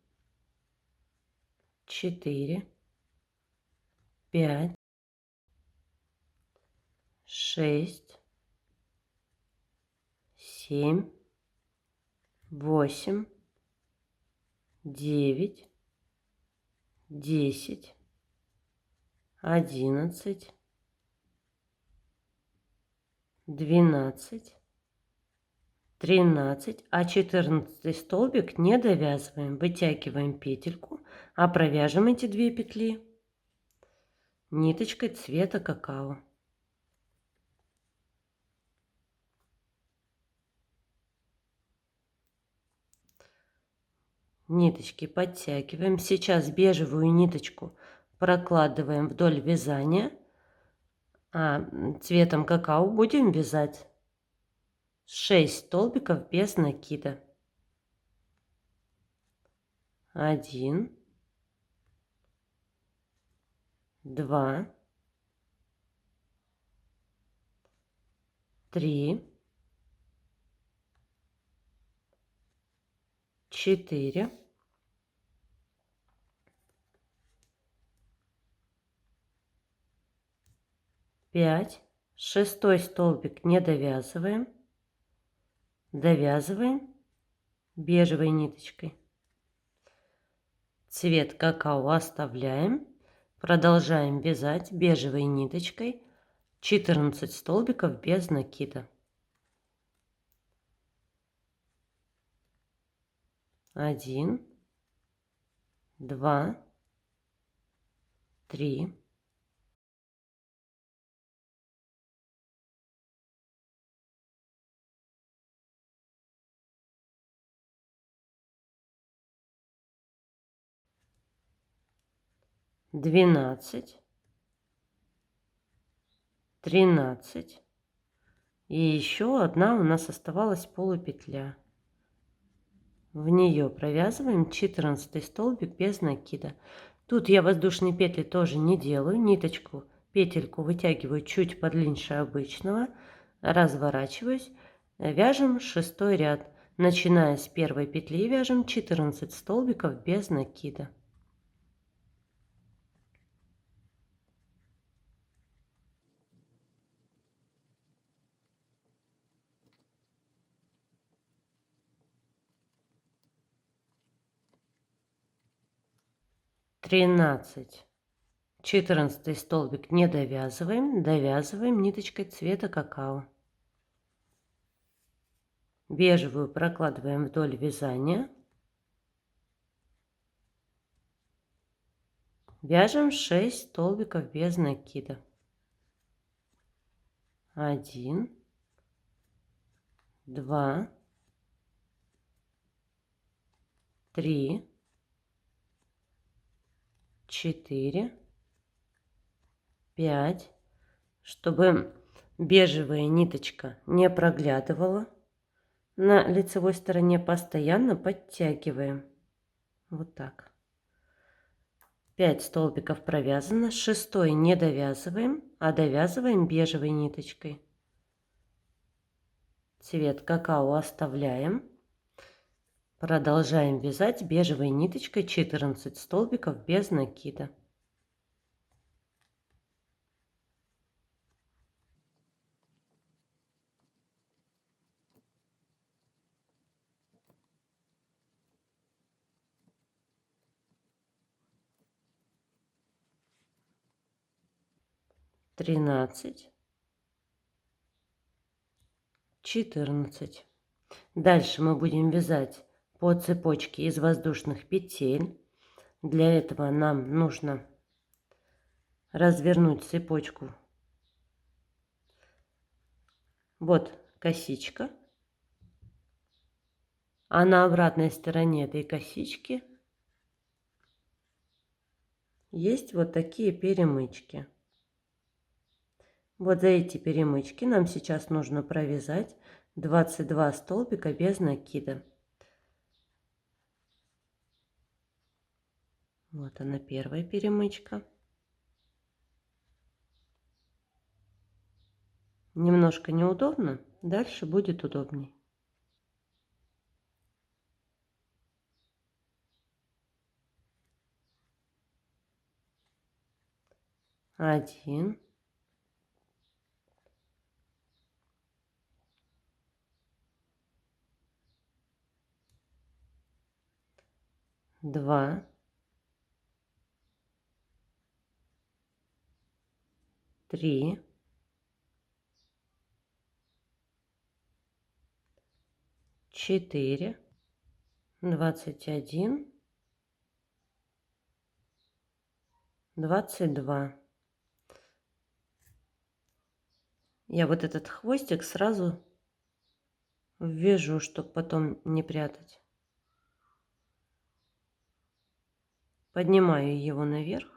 4, 5, 6, 7, 8, 9, 10, 11, 12, 13, а 14 столбик не довязываем, вытягиваем петельку, а провяжем эти 2 петли ниточкой цвета какао. Ниточки подтягиваем. Сейчас бежевую ниточку прокладываем вдоль вязания, а цветом какао будем вязать 6 столбиков без накида. 1, 2, 3, 4, 5, шестой столбик не довязываем, довязываем бежевой ниточкой. Цвет какао оставляем, продолжаем вязать бежевой ниточкой 14 столбиков без накида. 1, 2, 3, 12, 13. И еще одна у нас оставалась полупетля. В нее провязываем 14 столбик без накида. Тут я воздушные петли тоже не делаю. Ниточку, петельку вытягиваю чуть подлиннее обычного. Разворачиваюсь. Вяжем 6 ряд. Начиная с первой петли вяжем 14 столбиков без накида. Тринадцать. 14 столбик не довязываем, довязываем ниточкой цвета какао. Бежевую прокладываем вдоль вязания. Вяжем 6 столбиков без накида. 1, 2, 3, 4, 5. Чтобы бежевая ниточка не проглядывала на лицевой стороне, постоянно подтягиваем. Вот так. 5 столбиков провязано, 6 не довязываем, а довязываем бежевой ниточкой. Цвет какао оставляем. Продолжаем вязать бежевой ниточкой 14 столбиков без накида. Тринадцать, 14. Дальше мы будем вязать по цепочке из воздушных петель. Для этого нам нужно развернуть цепочку. Вот косичка. А на обратной стороне этой косички есть вот такие перемычки. Вот за эти перемычки нам сейчас нужно провязать 22 столбика без накида. Вот она, первая перемычка. Немножко неудобно, дальше будет удобней. Один. Два. Три. 4, 21, 22. Я вот этот хвостик сразу ввяжу, чтобы потом не прятать. Поднимаю его наверх.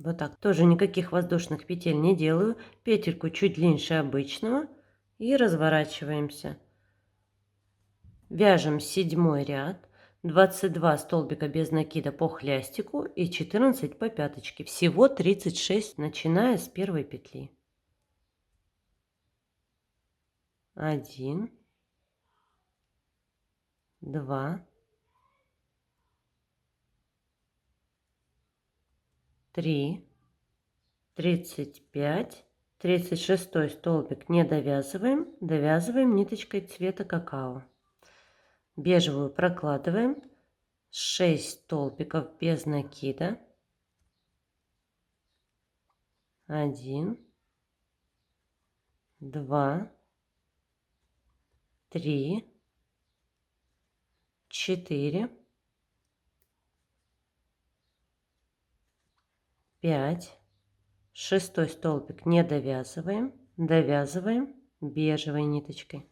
Вот так. Тоже никаких воздушных петель не делаю. Петельку чуть длиннее обычного. И разворачиваемся. Вяжем 7 ряд. 22 столбика без накида по хлястику и 14 по пяточке. Всего 36, начиная с первой петли. 1, 2, 3, 35, 36 столбик не довязываем, довязываем ниточкой цвета какао. Бежевую прокладываем, 6 столбиков без накида, 1, 2, 3, 4, 5, шестой столбик не довязываем, довязываем бежевой ниточкой.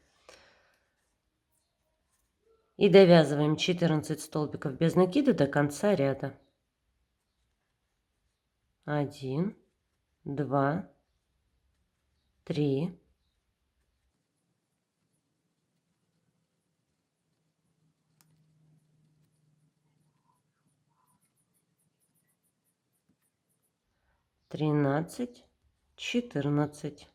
И довязываем 14 столбиков без накида до конца ряда. 1, 2, 3, 13, 14.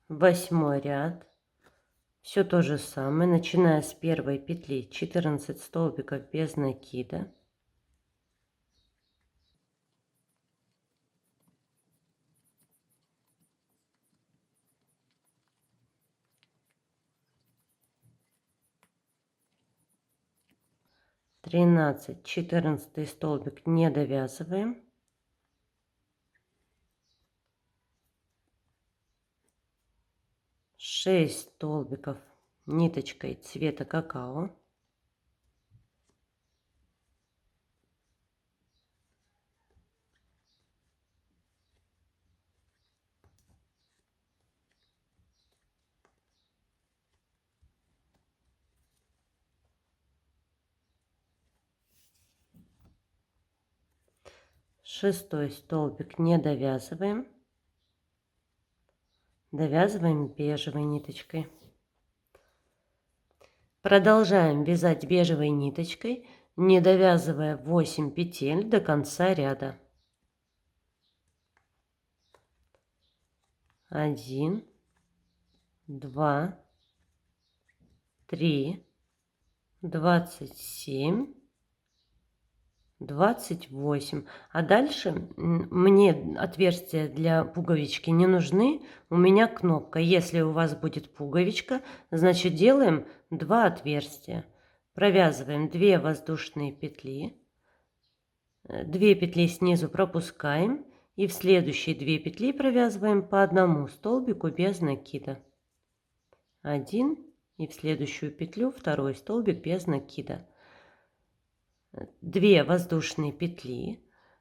8 ряд. Все то же самое, начиная с первой петли, 14 столбиков без накида. Тринадцать, 14 столбик не довязываем. Шесть столбиков ниточкой цвета какао. Шестой столбик не довязываем. Довязываем бежевой ниточкой. Продолжаем вязать бежевой ниточкой, не довязывая 8 петель до конца ряда. 1, 2, 3, 27, 28. А дальше мне отверстия для пуговички не нужны. У меня кнопка. Если у вас будет пуговичка, значит делаем 2 отверстия. Провязываем 2 воздушные петли. 2 петли снизу пропускаем. И в следующие 2 петли провязываем по одному столбику без накида. 1. И в следующую петлю второй столбик без накида. 2 воздушные петли,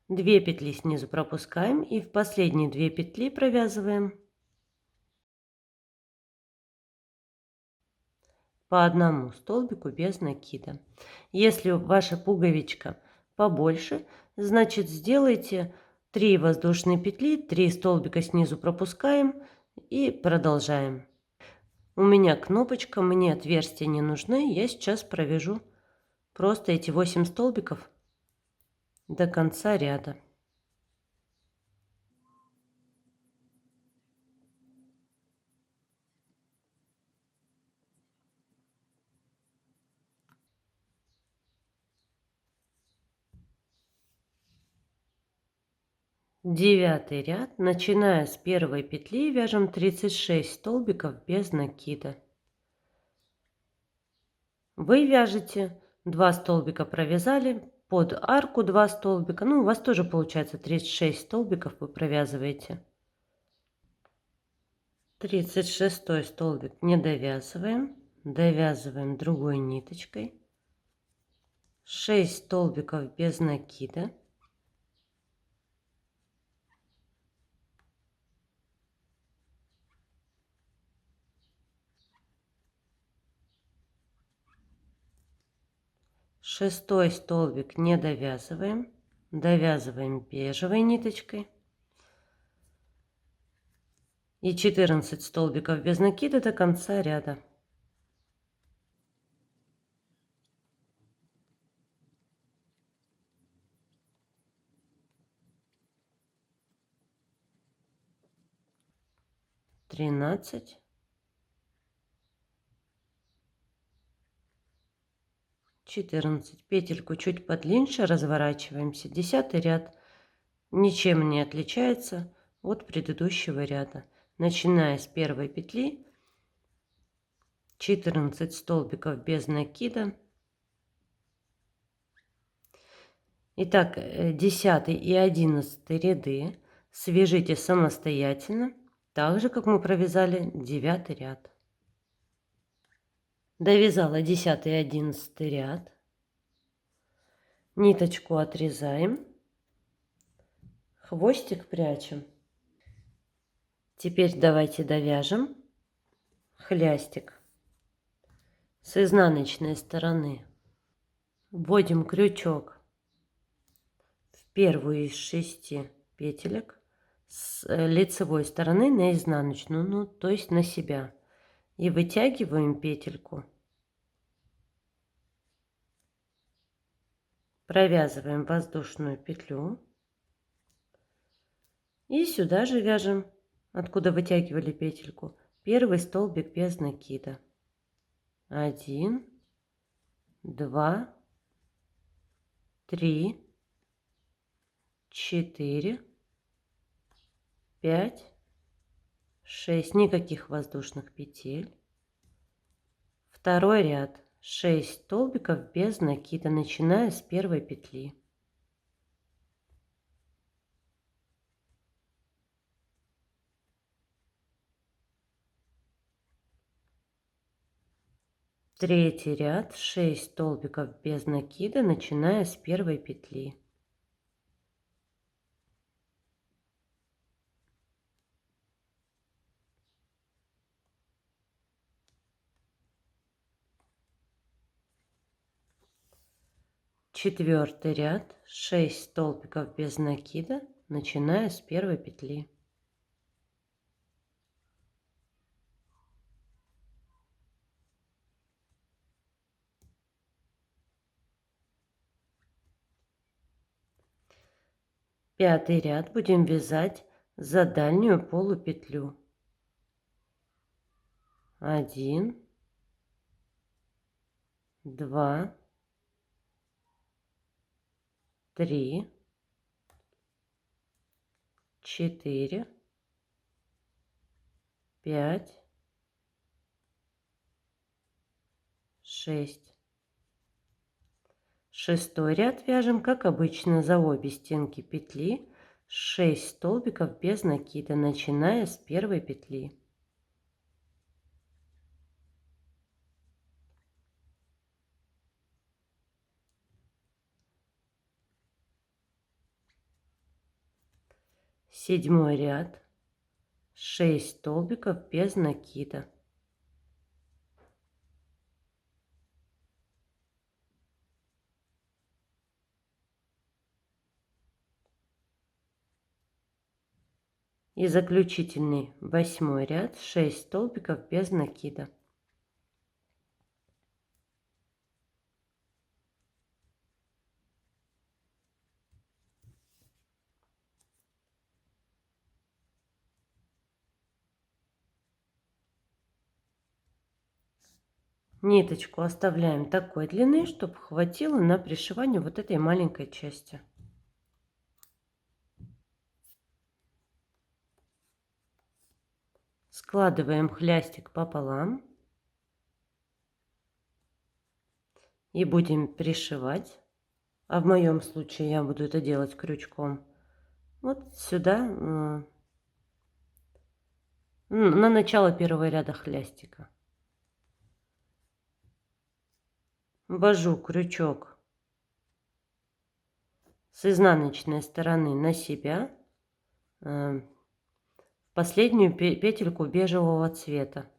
2 петли снизу пропускаем и в последние 2 петли провязываем по одному столбику без накида. Если ваша пуговичка побольше, значит сделайте 3 воздушные петли, 3 столбика снизу пропускаем и продолжаем. У меня кнопочка, мне отверстия не нужны, я сейчас провяжу просто эти 8 столбиков до конца ряда. Девятый ряд, начиная с первой петли, вяжем 36 столбиков без накида. Вы вяжете 2 столбика провязали, под арку 2 столбика, ну у вас тоже получается 36 столбиков вы провязываете. 36 столбик не довязываем, довязываем другой ниточкой. 6 столбиков без накида. 6 столбик не довязываем, довязываем бежевой ниточкой. И 14 столбиков без накида до конца ряда. Тринадцать, 14. Петельку чуть подлиннее разворачиваемся. 10 ряд ничем не отличается от предыдущего ряда. Начиная с первой петли, 14 столбиков без накида. Итак, 10 и 11 ряды свяжите самостоятельно, так же, как мы провязали 9 ряд. Довязала 10 и 11 ряд. Ниточку отрезаем, хвостик прячем. Теперь давайте довяжем хлястик с изнаночной стороны. Вводим крючок в первую из 6 петелек с лицевой стороны на изнаночную, ну то есть на себя, и вытягиваем петельку. Провязываем воздушную петлю и сюда же вяжем, откуда вытягивали петельку, первый столбик без накида. 1, 2, 3, 4, 5, 6. Никаких воздушных петель. Второй ряд. 6 столбиков без накида, начиная с первой петли. Третий ряд. 6 столбиков без накида, начиная с первой петли. Четвертый ряд. 6 столбиков без накида, начиная с первой петли. Пятый ряд будем вязать за дальнюю полупетлю. 1, 2, 3, 4, 5, 6. Шестой ряд вяжем, как обычно, за обе стенки петли 6 столбиков без накида, начиная с первой петли. Седьмой ряд. 6 столбиков без накида. И заключительный 8 ряд. 6 столбиков без накида. Ниточку оставляем такой длины, чтобы хватило на пришивание вот этой маленькой части. Складываем хлястик пополам и будем пришивать. А в моем случае я буду это делать крючком. Вот сюда, на начало первого ряда хлястика. Ввожу крючок с изнаночной стороны на себя, в последнюю петельку бежевого цвета.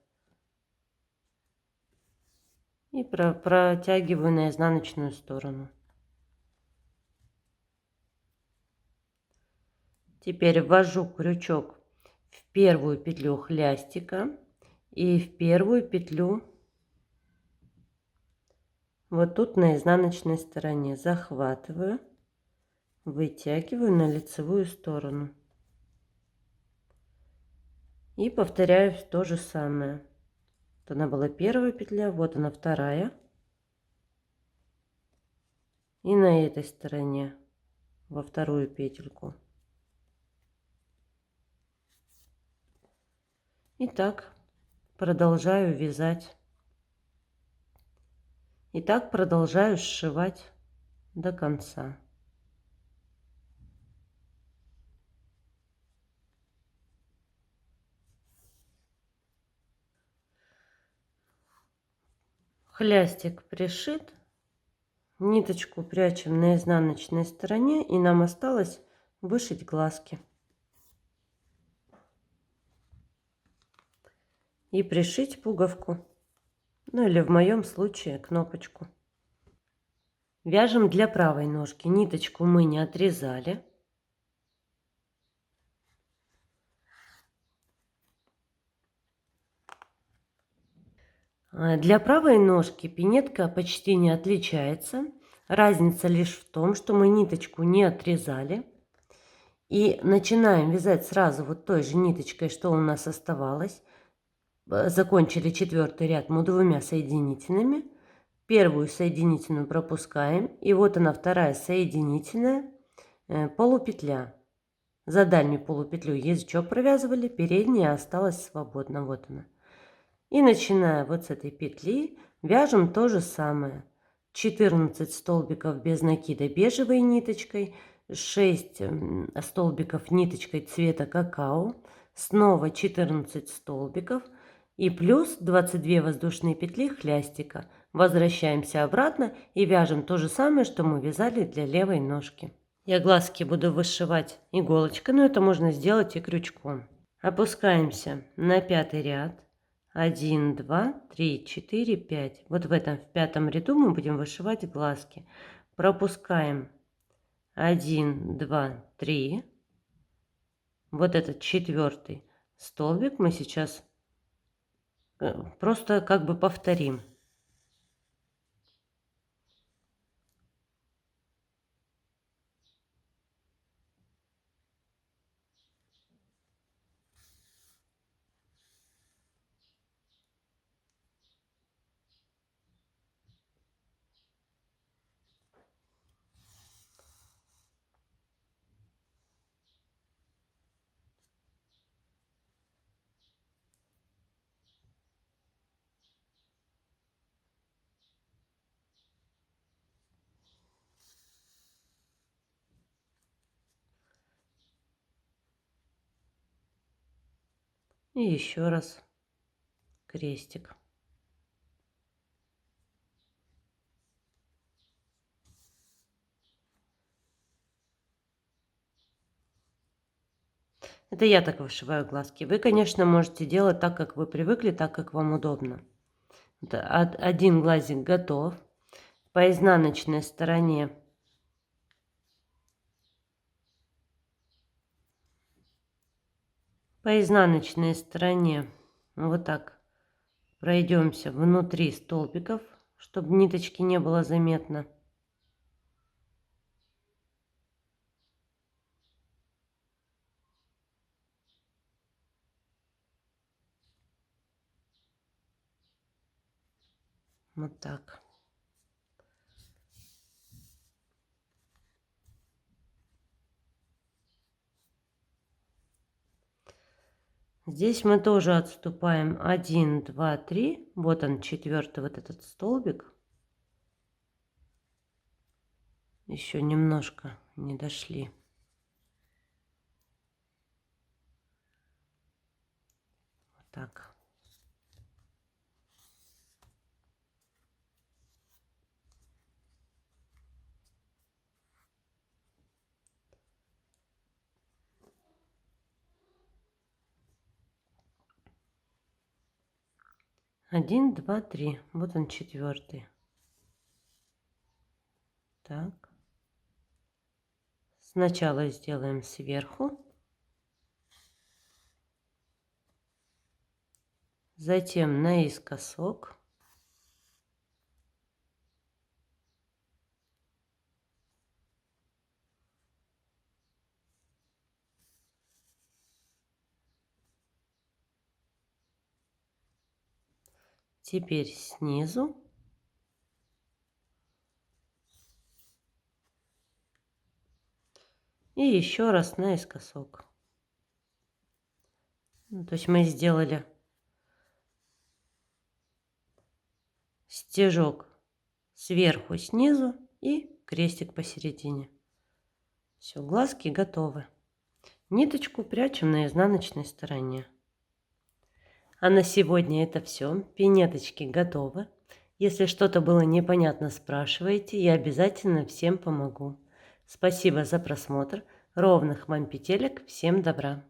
И протягиваю на изнаночную сторону. Теперь ввожу крючок в первую петлю хлястика и в первую петлю вот тут на изнаночной стороне. Захватываю, вытягиваю на лицевую сторону. И повторяю то же самое. Вот она была первая петля, вот она вторая. И на этой стороне во вторую петельку. И так продолжаю вязать. И так продолжаю сшивать до конца. Хлястик пришит. Ниточку прячем на изнаночной стороне, и нам осталось вышить глазки. И пришить пуговку. Ну или в моем случае кнопочку. Вяжем для правой ножки. Ниточку мы не отрезали. Для правой ножки пинетка почти не отличается. Разница лишь в том, что мы ниточку не отрезали. И начинаем вязать сразу вот той же ниточкой, что у нас оставалось. Закончили 4-й ряд мы 2 соединительными. Первую соединительную пропускаем. И вот она, вторая соединительная, полупетля. За дальнюю полупетлю язычок провязывали, передняя осталась свободна. Вот она. И начиная вот с этой петли, вяжем то же самое. 14 столбиков без накида бежевой ниточкой, 6 столбиков ниточкой цвета какао, снова 14 столбиков и плюс 22 воздушные петли хлястика. Возвращаемся обратно и вяжем то же самое, что мы вязали для левой ножки. Я глазки буду вышивать иголочкой, но это можно сделать и крючком. Опускаемся на 5-й ряд. 1, 2, 3, 4, 5. Вот в этом, в 5-м ряду мы будем вышивать глазки. Пропускаем 1, 2, 3. Вот этот 4-й столбик мы сейчас просто как бы повторим. И еще раз крестик. Это я так вышиваю глазки. Вы, конечно, можете делать так, как вы привыкли, так, как вам удобно. Один глазик готов. По изнаночной стороне вот так пройдемся внутри столбиков, чтобы ниточки не было заметно. Вот так. Здесь мы тоже отступаем 1, 2, 3. Вот он, 4-й вот этот столбик. Еще немножко не дошли. Вот так. Один, два, три. Вот он, 4-й. Так. Сначала сделаем сверху. Затем наискосок. Теперь снизу. И еще раз наискосок. То есть мы сделали стежок сверху, снизу и крестик посередине. Все, глазки готовы. Ниточку прячем на изнаночной стороне. А на сегодня это все. Пинеточки готовы. Если что-то было непонятно, спрашивайте. Я обязательно всем помогу. Спасибо за просмотр. Ровных вам петелек. Всем добра.